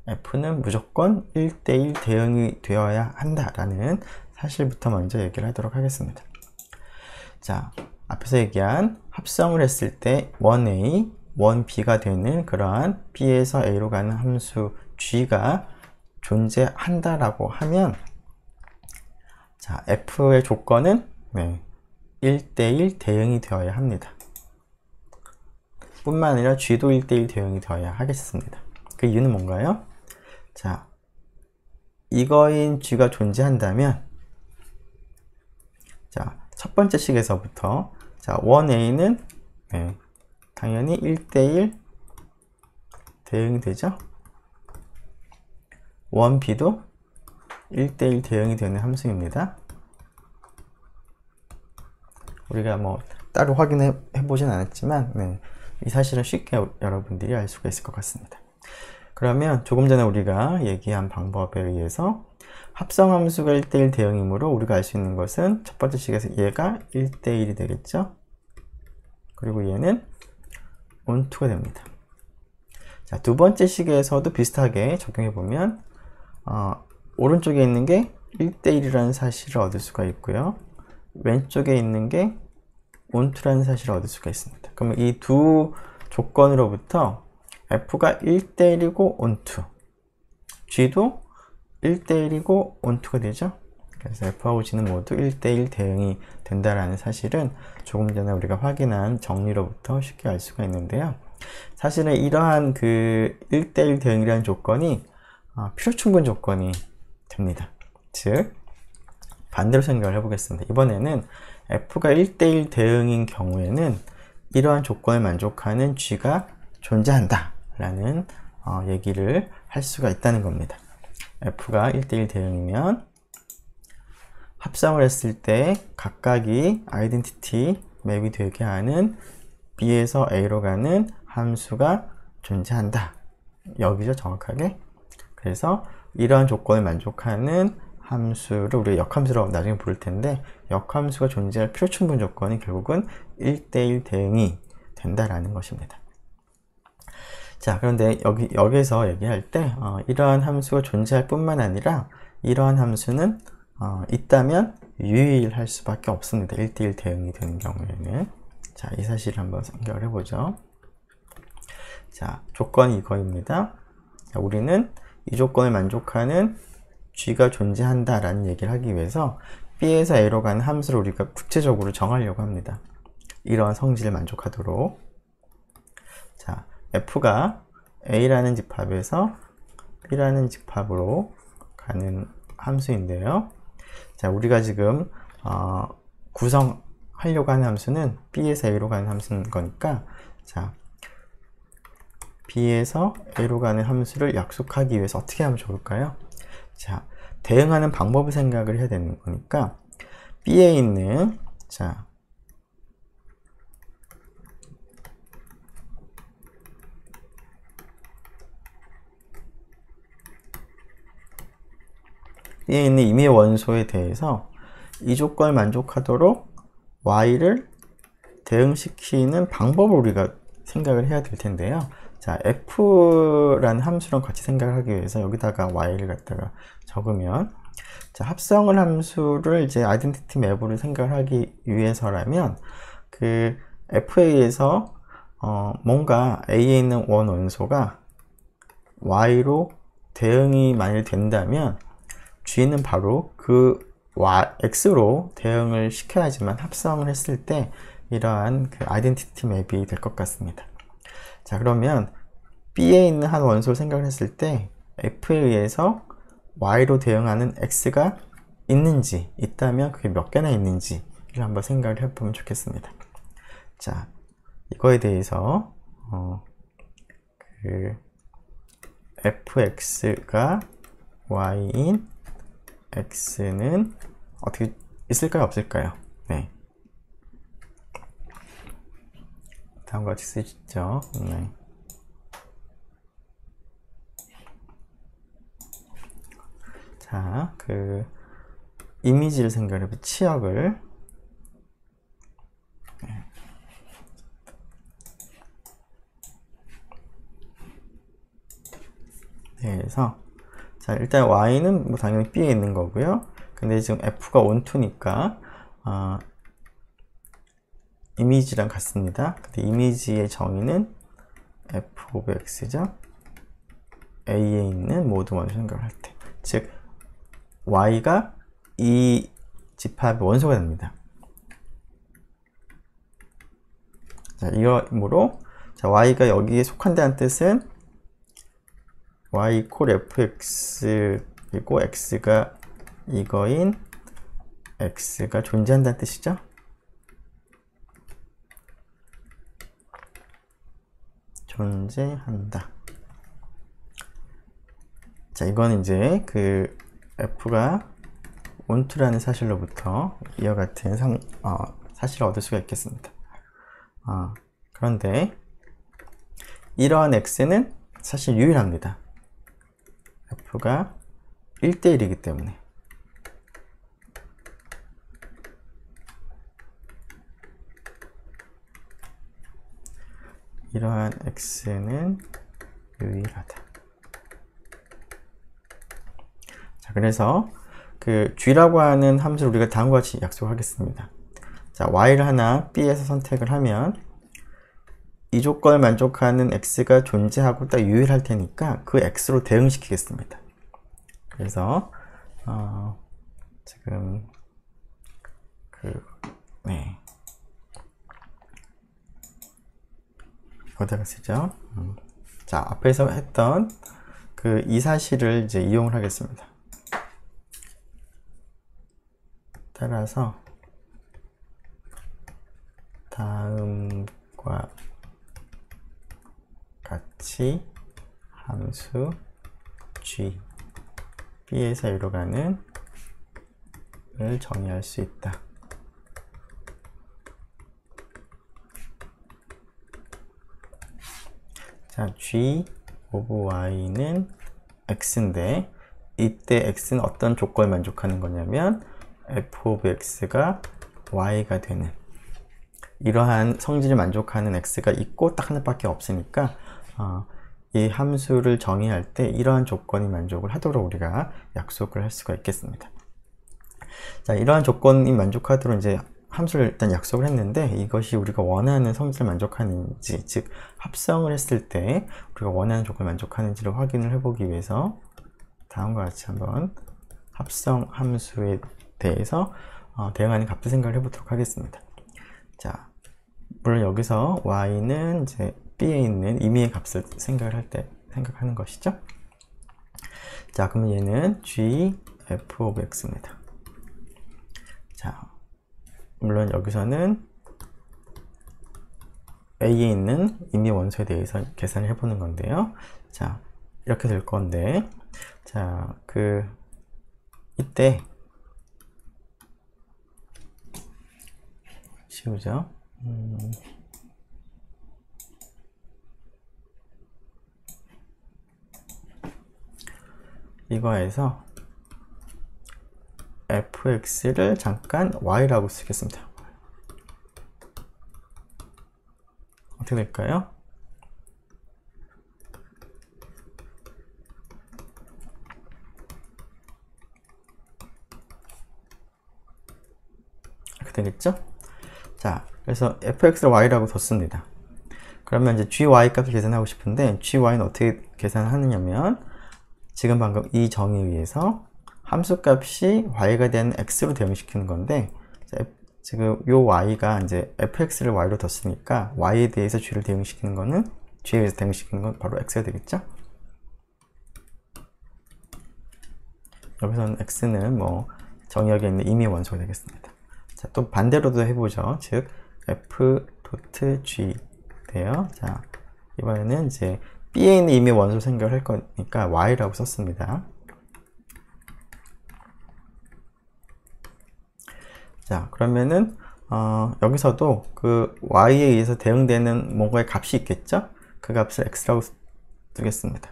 F는 무조건 1대1 대응이 되어야 한다라는 사실부터 먼저 얘기를 하도록 하겠습니다. 자, 앞에서 얘기한 합성을 했을 때 1A, 1B가 되는 그러한 B에서 A로 가는 함수 G가 존재한다라고 하면, 자, f의 조건은 1대1 대응이 되어야 합니다. 뿐만 아니라 g도 1대1 대응이 되어야 하겠습니다. 그 이유는 뭔가요? 자, 이거인 g가 존재한다면, 자, 첫 번째 식에서부터, 자, 1a는 당연히 1대1 대응이 되죠. 1b도 1대1 대응이 되는 함수입니다. 우리가 뭐 따로 확인해 보진 않았지만 이 사실은 쉽게 여러분들이 알 수가 있을 것 같습니다. 그러면 조금 전에 우리가 얘기한 방법에 의해서 합성함수가 1대1 대응이므로 우리가 알 수 있는 것은 첫 번째 식에서 얘가 1대1이 되겠죠. 그리고 얘는 on2가 됩니다. 자, 두 번째 식에서도 비슷하게 적용해 보면 오른쪽에 있는 게 1대1이라는 사실을 얻을 수가 있고요. 왼쪽에 있는 게 on2라는 사실을 얻을 수가 있습니다. 그러면 이 두 조건으로부터 f가 1대1이고 on2, g도 1대1이고 on2가 되죠. 그래서 f하고 g는 모두 1대1 대응이 된다라는 사실은 조금 전에 우리가 확인한 정리로부터 쉽게 알 수가 있는데요. 사실은 이러한 그 1대1 대응이라는 조건이 필요충분 조건이 됩니다. 즉 반대로 생각을 해보겠습니다. 이번에는 f가 1대1 대응인 경우에는 이러한 조건을 만족하는 g가 존재한다 라는 얘기를 할 수가 있다는 겁니다. f가 1대1 대응이면 합성을 했을 때 각각이 아이덴티티 맵이 되게 하는 b에서 a로 가는 함수가 존재한다. 여기죠, 정확하게. 그래서 이러한 조건을 만족하는 함수를 우리가 역함수라고 나중에 부를 텐데, 역함수가 존재할 필요충분 조건이 결국은 1대1 대응이 된다라는 것입니다. 자, 그런데 여기서 얘기할 때 이러한 함수가 존재할 뿐만 아니라 이러한 함수는 있다면 유일할 수밖에 없습니다. 1대1 대응이 되는 경우에는. 자, 이 사실을 한번 생각을 해보죠. 자, 조건이 이거입니다. 자, 우리는 이 조건을 만족하는 g가 존재한다 라는 얘기를 하기 위해서 b에서 a로 가는 함수를 우리가 구체적으로 정하려고 합니다. 이러한 성질을 만족하도록. 자, f가 a라는 집합에서 b라는 집합으로 가는 함수인데요. 자, 우리가 지금 구성하려고 하는 함수는 b에서 a로 가는 함수인 거니까, 자, b에서 a로 가는 함수를 약속하기 위해서 어떻게 하면 좋을까요? 자, 대응하는 방법을 생각을 해야 되는 거니까 b에 있는, 자, b에 있는 임의 원소에 대해서 이 조건을 만족하도록 y를 대응시키는 방법을 우리가 생각을 해야 될 텐데요. 자, f라는 함수랑 같이 생각을 하기 위해서 여기다가 y를 갖다가 적으면, 자, 합성을 함수를 이제 아이덴티티 맵으로 생각을 하기 위해서라면 그 f에 의해서 뭔가 a에 있는 원 원소가 y로 대응이 만일 된다면 g는 바로 그 x로 대응을 시켜야지만 합성을 했을 때 이러한 그 아이덴티티 맵이 될 것 같습니다. 자, 그러면 b에 있는 한 원소를 생각을 했을 때 f에 의해서 y로 대응하는 x가 있는지, 있다면 그게 몇 개나 있는지를 한번 생각을 해보면 좋겠습니다. 자, 이거에 대해서 그 fx가 y인 x는 어떻게 있을까요, 없을까요? 네, 다음과 같이 쓰시죠. 네. 자, 그 이미지를 생각해보, 치역을. 네. 그래서 자, 일단 y는 뭐 당연히 b에 있는 거고요. 근데 지금 f가 on2니까 이미지랑 같습니다. 근데 이미지의 정의는 f of x죠. a에 있는 모든 원소 생각을 할 때, 즉 y가 이 집합의 원소가 됩니다. 자, 이러므로 자, y가 여기에 속한다는 뜻은 y 콜 fx이고 x가 이거인 x가 존재한다는 뜻이죠. 존재한다. 자, 이건 이제 그 f가 온투라는 사실로부터 이와 같은 사실을 얻을 수가 있겠습니다. 그런데 이러한 x는 사실 유일합니다. f가 1대1이기 때문에. 이러한 x는 유일하다. 자, 그래서 그 g라고 하는 함수를 우리가 다음과 같이 약속하겠습니다. 자, y를 하나 b에서 선택을 하면 이 조건을 만족하는 x가 존재하고 딱 유일할 테니까 그 x로 대응시키겠습니다. 그래서 지금 어디다가 쓰죠? 자, 앞에서 했던 그 이 사실을 이제 이용을 하겠습니다. 따라서 다음과 같이 함수 g b에서 이로 가는 을 정의할 수 있다. 자, g of y는 x인데 이때 x는 어떤 조건을 만족하는 거냐면 f of x가 y가 되는 이러한 성질을 만족하는 x가 있고 딱 하나밖에 없으니까 이 함수를 정의할 때 이러한 조건이 만족을 하도록 우리가 약속을 할 수가 있겠습니다. 자, 이러한 조건이 만족하도록 이제 함수를 일단 약속을 했는데 이것이 우리가 원하는 성질을 만족하는지, 즉 합성을 했을 때 우리가 원하는 조건을 만족하는지를 확인을 해보기 위해서 다음과 같이 한번 합성 함수에 대해서 대응하는 값을 생각을 해보도록 하겠습니다. 자, 물론 여기서 y는 이제 b에 있는 임의의 값을 생각하는 것이죠. 자, 그러면 얘는 g f of x입니다. 자, 물론 여기서는 a에 있는 임의 원소에 대해서 계산을 해보는 건데요. 자, 이렇게 될 건데, 자, 이때 쉬우죠? 이거에서 fx를 잠깐 y라고 쓰겠습니다. 어떻게 될까요? 이렇게 되겠죠? 자, 그래서 fx를 y라고 뒀습니다. 그러면 이제 gy 값을 계산하고 싶은데 gy는 어떻게 계산하느냐면 지금 방금 이 정의에 의해서 함수 값이 y가 된 x로 대응시키는 건데, 지금 요 y가 이제 fx를 y로 뒀으니까 y에 대해서 g를 대응시키는 거는 g에 의해서 대응시키는 건 바로 x가 되겠죠? 여기서는 x는 뭐 정의역에 있는 임의 원소가 되겠습니다. 자, 또 반대로도 해보죠. 즉 f.g 돼요. 자, 이번에는 이제 b에 있는 임의 원소 생각을 할 거니까 y라고 썼습니다. 자, 그러면은 여기서도 그 y에 의해서 대응되는 뭔가의 값이 있겠죠? 그 값을 x라고 두겠습니다.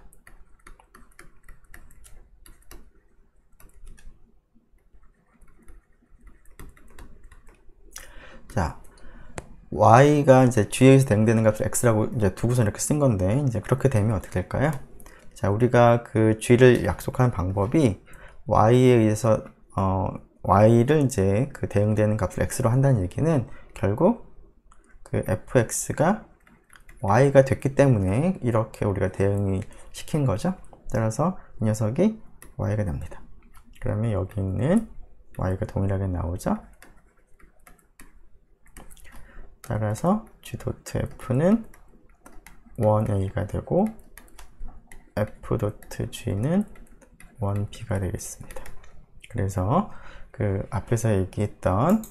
자, y가 이제 g에 의해서 대응되는 값을 x라고 이제 두고서 이렇게 쓴 건데, 이제 그렇게 되면 어떻게 될까요? 자, 우리가 그 g를 약속하는 방법이 y에 의해서 y를 이제 그 대응되는 값을 x로 한다는 얘기는 결국 그 fx가 y가 됐기 때문에 이렇게 우리가 대응이 시킨 거죠. 따라서 이 녀석이 y가 됩니다. 그러면 여기 있는 y가 동일하게 나오죠. 따라서 g.f는 1a가 되고 f.g는 1b가 되겠습니다. 그래서 그 앞에서 얘기했던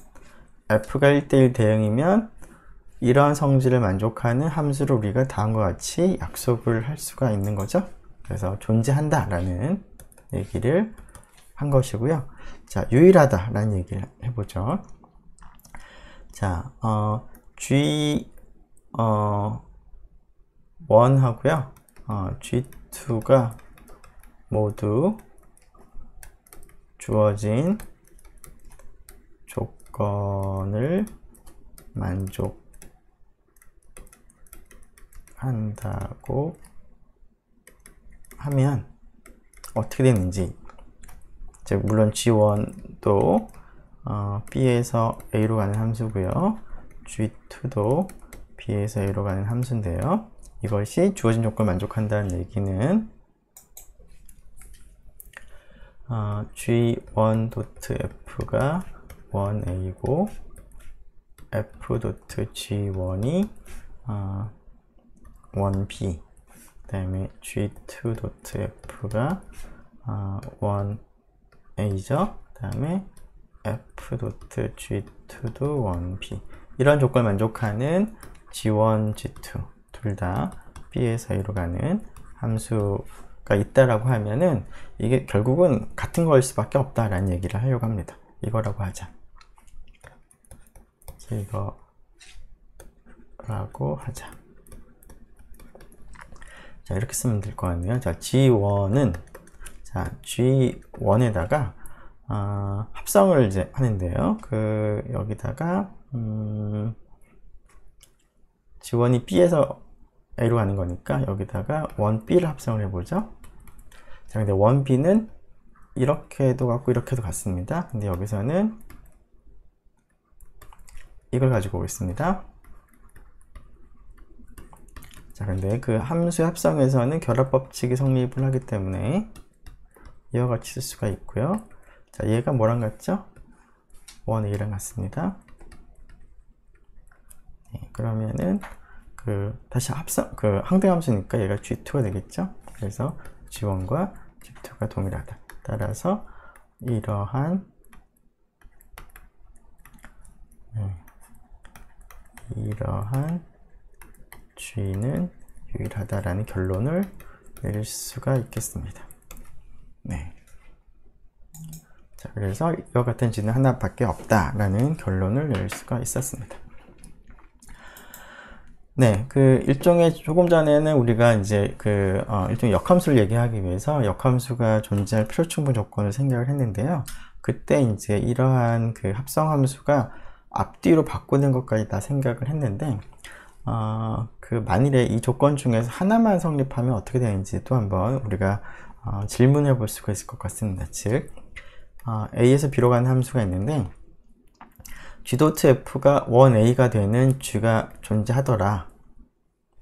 f가 1대1 대응이면 이런 성질을 만족하는 함수를 우리가 다음과 같이 약속을 할 수가 있는 거죠. 그래서 존재한다 라는 얘기를 한 것이고요. 자, 유일하다 라는 얘기를 해보죠. 자, G1 하고요. G2가 모두 주어진 조건을 만족한다고 하면 어떻게 되는지, 즉 물론 G1도 B에서 A로 가는 함수고요. G2도 B에서 A로 가는 함수인데요. 이것이 주어진 조건을 만족한다는 얘기는 G1.f가 1a고 f.g1이 1b, 그 다음에 G2.f가 1a죠. 그 다음에 f.g2도 1b. 이런 조건을 만족하는 G1, G2 둘 다 B에서 A로 가는 함수가 있다라고 하면은 이게 결국은 같은 거일 수밖에 없다라는 얘기를 하려고 합니다. 이거라고 하자. 이거라고 하자. 자, 이렇게 쓰면 될 것 같네요. 자, G1은 G1에다가 합성을 이제 하는데요. 여기다가 G1이 B에서 A로 가는 거니까 여기다가 1B를 합성을 해보죠. 자, 근데 1B는 이렇게도 같고 이렇게도 같습니다. 근데 여기서는 이걸 가지고 오겠습니다. 자, 근데 그 함수의 합성에서는 결합 법칙이 성립을 하기 때문에 이와 같이 쓸 수가 있고요. 자, 얘가 뭐랑 같죠? 1a랑 같습니다. 네, 그러면은 다시 항등함수니까 얘가 G2가 되겠죠? 그래서 G1과 G2가 동일하다. 따라서 이러한 G는 유일하다라는 결론을 내릴 수가 있겠습니다. 네. 자, 그래서 이와 같은 G는 하나밖에 없다라는 결론을 낼 수가 있었습니다. 네, 일종의 조금 전에는 우리가 이제 일종의 역함수를 얘기하기 위해서 역함수가 존재할 필요충분 조건을 생각을 했는데요. 그때 이제 이러한 합성함수가 앞뒤로 바꾸는 것까지 다 생각을 했는데, 만일에 이 조건 중에서 하나만 성립하면 어떻게 되는지도 한번 우리가 질문해 볼 수가 있을 것 같습니다. 즉, A에서 B로 가는 함수가 있는데, G.f가 1a가 되는 G가 존재하더라.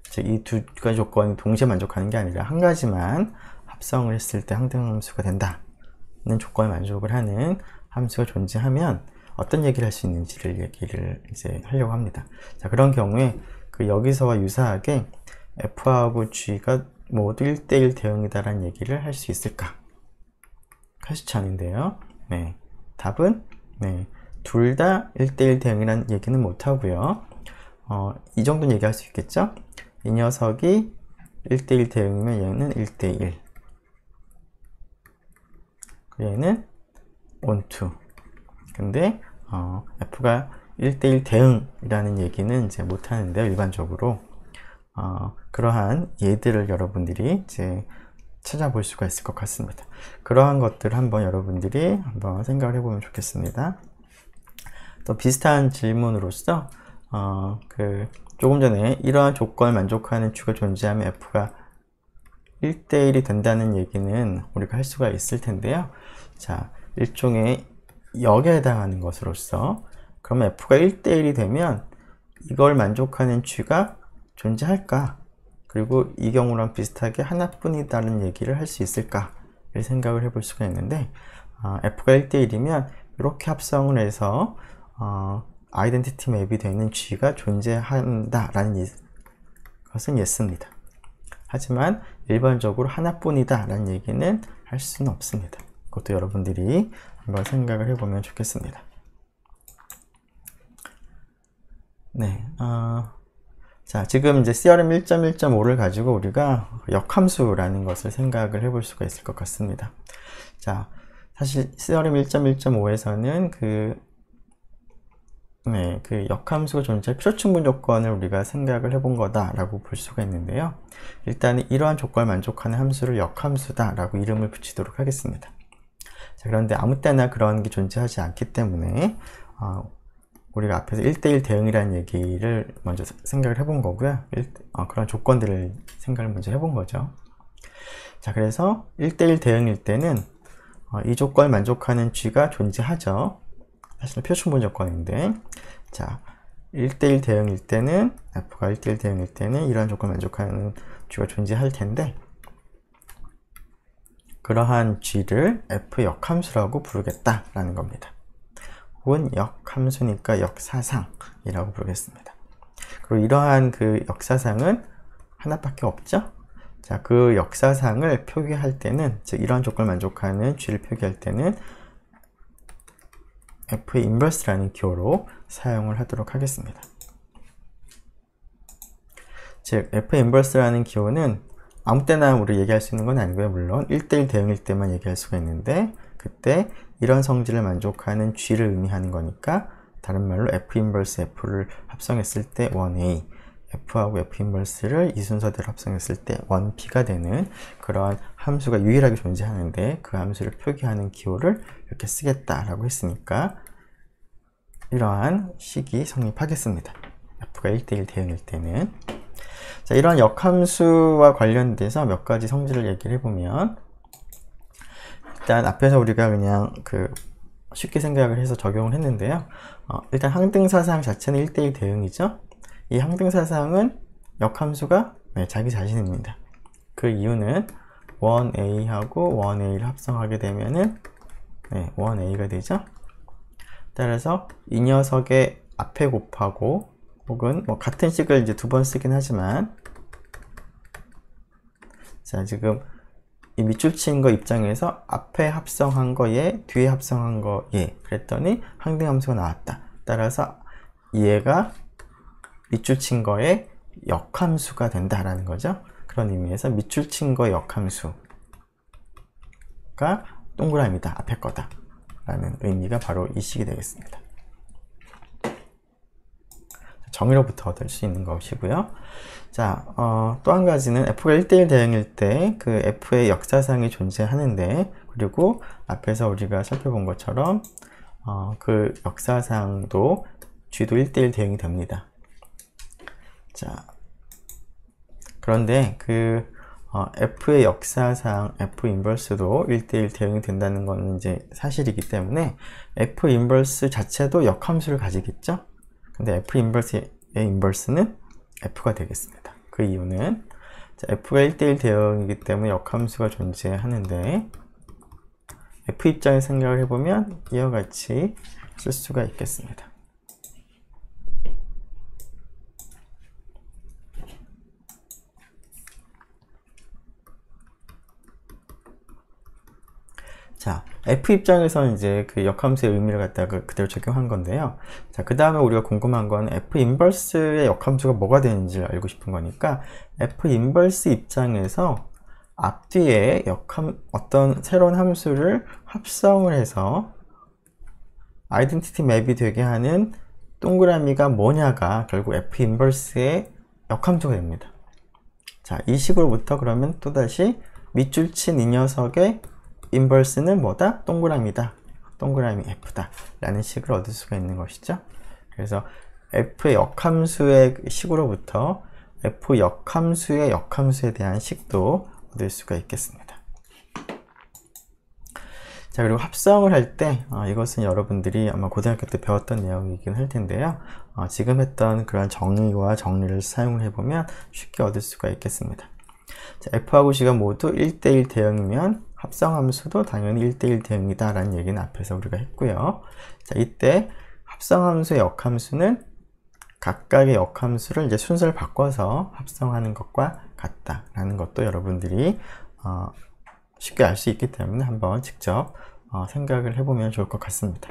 즉, 이 두 가지 조건이 동시에 만족하는 게 아니라 한 가지만 합성을 했을 때 항등함수가 된다는 조건을 만족을 하는 함수가 존재하면 어떤 얘기를 할 수 있는지를 얘기를 이제 하려고 합니다. 자, 그런 경우에 여기서와 유사하게 f하고 g가 모두 1대1 대응이다라는 얘기를 할 수 있을까? 쉽지 않은데요. 네, 답은 네. 둘 다 1대1 대응이라는 얘기는 못하고요. 이 정도는 얘기할 수 있겠죠? 이 녀석이 1대1 대응이면 얘는 1대1, 얘는 onto. 근데 F가 1대1 대응이라는 얘기는 이제 못하는데요. 일반적으로 그러한 예들을 여러분들이 이제 찾아볼 수가 있을 것 같습니다. 그러한 것들 한번 여러분들이 한번 생각을 해보면 좋겠습니다. 또 비슷한 질문으로서 조금 전에 이러한 조건을 만족하는 G가 존재하면 F가 1대1이 된다는 얘기는 우리가 할 수가 있을 텐데요. 자, 일종의 역에 해당하는 것으로서 그러면 F가 1대1이 되면 이걸 만족하는 G가 존재할까? 그리고 이 경우랑 비슷하게 하나뿐이다는 얘기를 할 수 있을까? 를 생각을 해볼 수가 있는데 F가 1대1이면 이렇게 합성을 해서 아이덴티티 맵이 되는 G가 존재한다라는 것은 yes입니다. 하지만 일반적으로 하나뿐이다 라는 얘기는 할 수는 없습니다. 그것도 여러분들이 한번 생각을 해보면 좋겠습니다. 네, 자, 지금 이제 Theorem 1.1.5를 가지고 우리가 역함수라는 것을 생각을 해볼 수가 있을 것 같습니다. 자, 사실 Theorem 1.1.5에서는 그 역함수가 존재할 필요충분 조건을 우리가 생각을 해본 거다라고 볼 수가 있는데요. 일단 이러한 조건을 만족하는 함수를 역함수다라고 이름을 붙이도록 하겠습니다. 자, 그런데 아무 때나 그런 게 존재하지 않기 때문에 우리가 앞에서 1대1 대응이라는 얘기를 먼저 생각을 해본 거고요. 그런 조건들을 생각을 먼저 해본 거죠. 자, 그래서 1대1 대응일 때는 이 조건을 만족하는 G가 존재하죠. 사실 필요충분 조건인데, 자, 1대1 대응일 때는, F가 1대1 대응일 때는 이러한 조건을 만족하는 G가 존재할 텐데, 그러한 G를 F 역함수라고 부르겠다라는 겁니다. 혹은 역함수니까 역사상이라고 부르겠습니다. 그리고 이러한 그 역사상은 하나밖에 없죠? 자, 그 역사상을 표기할 때는, 즉, 이러한 조건을 만족하는 G를 표기할 때는 F의 인버스라는 기호로 사용을 하도록 하겠습니다. 즉, F의 인버스라는 기호는 아무 때나 우리 얘기할 수 있는 건 아니고요. 물론 1대1 대응일 때만 얘기할 수가 있는데, 그때 이런 성질을 만족하는 G를 의미하는 거니까, 다른 말로 F 인버스 F를 합성했을 때 1A, F하고 F 인버스를 이 순서대로 합성했을 때 1B가 되는 그러한 함수가 유일하게 존재하는데, 그 함수를 표기하는 기호를 이렇게 쓰겠다라고 했으니까 이러한 식이 성립하겠습니다. F가 1대1 대응일 때는. 자, 이러한 역함수와 관련돼서 몇 가지 성질을 얘기를 해보면, 일단 앞에서 우리가 그냥 쉽게 생각을 해서 적용을 했는데요. 일단 항등사상 자체는 1대1 대응이죠. 이 항등사상은 역함수가 자기 자신입니다. 그 이유는 1A하고 1A를 합성하게 되면은 1A가 되죠. 따라서 이 녀석의 앞에 곱하고, 혹은 뭐 같은 식을 이제 두 번 쓰긴 하지만, 자, 지금 이 밑줄 친 거 입장에서 앞에 합성한 거에 뒤에 합성한 거에 그랬더니 항등 함수가 나왔다. 따라서 얘가 밑줄 친 거에 역함수가 된다라는 거죠. 그런 의미에서 밑줄 친 거의 역함수가 동그라미다, 앞에 거다 라는 의미가 바로 이 식이 되겠습니다. 정의로부터 얻을 수 있는 것이고요. 자, 또 한 가지는 F가 1대1 대응일 때 그 F의 역사상이 존재하는데, 그리고 앞에서 우리가 살펴본 것처럼 그 역사상도 G도 1대1 대응이 됩니다. 자, 그런데 F의 역사상 F 인버스도 1대1 대응이 된다는 것은 이제 사실이기 때문에 F 인버스 자체도 역함수를 가지겠죠? 근데 F 인버스의 인버스는 F가 되겠습니다. 그 이유는 F가 1대1 대응이기 때문에 역함수가 존재하는데, F 입장에서 생각을 해보면 이와 같이 쓸 수가 있겠습니다. 자, F 입장에서는 이제 그 역함수의 의미를 갖다가 그대로 적용한 건데요. 자, 그 다음에 우리가 궁금한 건 F 인버스의 역함수가 뭐가 되는지를 알고 싶은 거니까, F 인버스 입장에서 앞뒤에 어떤 새로운 함수를 합성을 해서 아이덴티티 맵이 되게 하는 동그라미가 뭐냐가 결국 F 인버스의 역함수가 됩니다. 자, 이 식으로부터 그러면 또다시 밑줄 친 이 녀석의 인버스는 뭐다? 동그라미다. 동그라미 F다. 라는 식을 얻을 수가 있는 것이죠. 그래서 F의 역함수의 식으로부터 F 역함수의 역함수에 대한 식도 얻을 수가 있겠습니다. 자, 그리고 합성을 할 때 이것은 여러분들이 아마 고등학교 때 배웠던 내용이긴 할 텐데요. 지금 했던 그런 정의와 정리를 사용을 해보면 쉽게 얻을 수가 있겠습니다. 자, F하고 G가 모두 1대1 대응이면 합성함수도 당연히 1대1 대응이다 라는 얘기는 앞에서 우리가 했고요. 자, 이때 합성함수의 역함수는 각각의 역함수를 이제 순서를 바꿔서 합성하는 것과 같다 라는 것도 여러분들이 쉽게 알 수 있기 때문에 한번 직접 생각을 해보면 좋을 것 같습니다.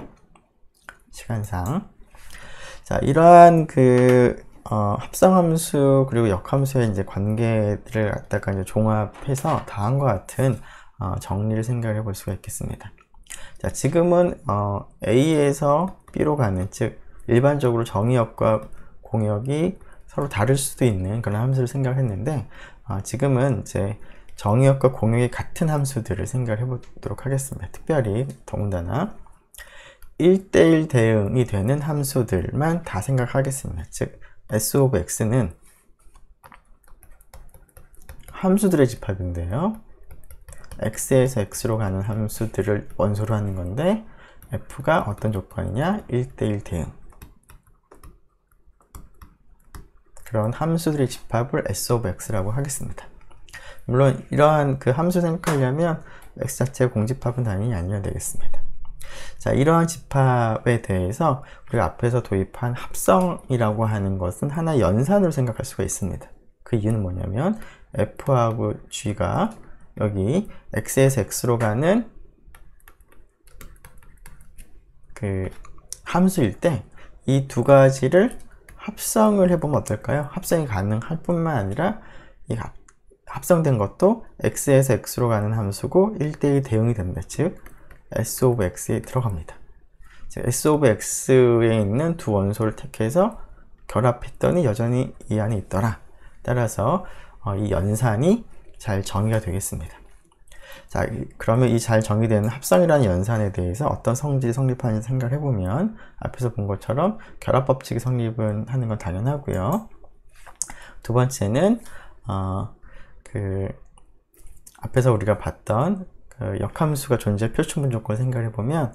시간상. 자, 이러한 합성함수 그리고 역함수의 이제 관계들을 갖다가 이제 종합해서 다음과 같은 정리를 생각해 볼 수가 있겠습니다. 자, 지금은 A에서 B로 가는, 즉 일반적으로 정의역과 공역이 서로 다를 수도 있는 그런 함수를 생각했는데, 지금은 이제 정의역과 공역이 같은 함수들을 생각해 보도록 하겠습니다. 특별히 더군다나 1대1 대응이 되는 함수들만 다 생각하겠습니다. 즉 S of X는 함수들의 집합인데요. X에서 X로 가는 함수들을 원소로 하는 건데, F가 어떤 조건이냐? 1대1 대응. 그런 함수들의 집합을 S of X라고 하겠습니다. 물론 이러한 함수 생각하려면 X 자체의 공집합은 당연히 아니어야 되겠습니다. 자, 이러한 집합에 대해서 우리가 앞에서 도입한 합성이라고 하는 것은 하나의 연산으로 생각할 수가 있습니다. 그 이유는 뭐냐면 F하고 G가 여기 X에서 X로 가는 함수일 때 이 두 가지를 합성을 해보면 어떨까요? 합성이 가능할 뿐만 아니라 이 합성된 것도 X에서 X로 가는 함수고 1대1 대응이 됩니다. 즉 S of X에 들어갑니다. S of X에 있는 두 원소를 택해서 결합했더니 여전히 이 안에 있더라. 따라서 이 연산이 잘 정의가 되겠습니다. 자, 그러면 이 잘 정의되는 합성이라는 연산에 대해서 어떤 성질이 성립하는지 생각을 해보면 앞에서 본 것처럼 결합법칙이 성립은 하는 건 당연하고요. 두 번째는 앞에서 우리가 봤던 역함수가 존재 표준분 조건을 생각해 보면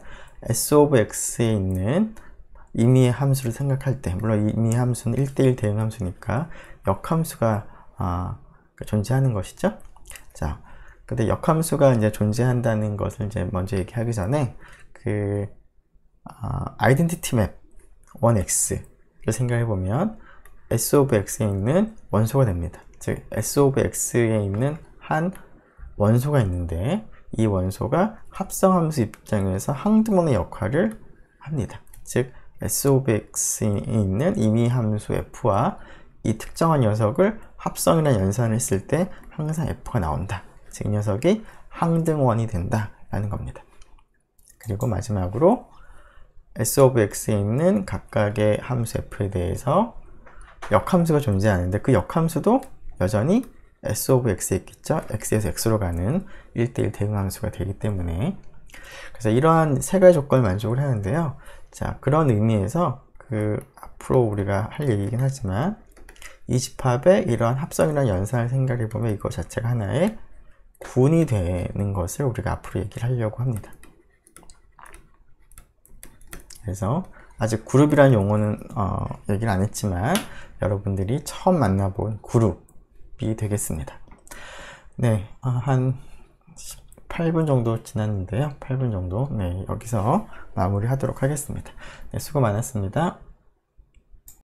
S of X에 있는 임의의 함수를 생각할 때, 물론 임의의 함수는 1대1 대응 함수니까 역함수가 존재하는 것이죠. 자, 근데 역함수가 이제 존재한다는 것을 이제 먼저 얘기하기 전에 아이덴티티 맵 1x를 생각해 보면 S of X에 있는 원소가 됩니다. 즉 S of X에 있는 한 원소가 있는데 이 원소가 합성함수 입장에서 항등원의 역할을 합니다. 즉 S of X에 있는 임의함수 F와 이 특정한 녀석을 합성이라는 연산을 했을 때 항상 F가 나온다. 즉 이 녀석이 항등원이 된다 라는 겁니다. 그리고 마지막으로 S of X에 있는 각각의 함수 F에 대해서 역함수가 존재하는데 그 역함수도 여전히 S of X에 있겠죠. X에서 X로 가는 1대1 대응함수가 되기 때문에, 그래서 이러한 세 가지 조건을 만족을 하는데요. 자, 그런 의미에서 앞으로 우리가 할 얘기이긴 하지만 이 집합의 이러한 합성이라는 연산을 생각해 보면 이거 자체가 하나의 군이 되는 것을 우리가 앞으로 얘기를 하려고 합니다. 그래서 아직 그룹이라는 용어는 얘기를 안 했지만 여러분들이 처음 만나본 그룹이 되겠습니다. 네, 한 8분 정도 지났는데요. 8분 정도. 네, 여기서 마무리 하도록 하겠습니다. 네, 수고 많았습니다.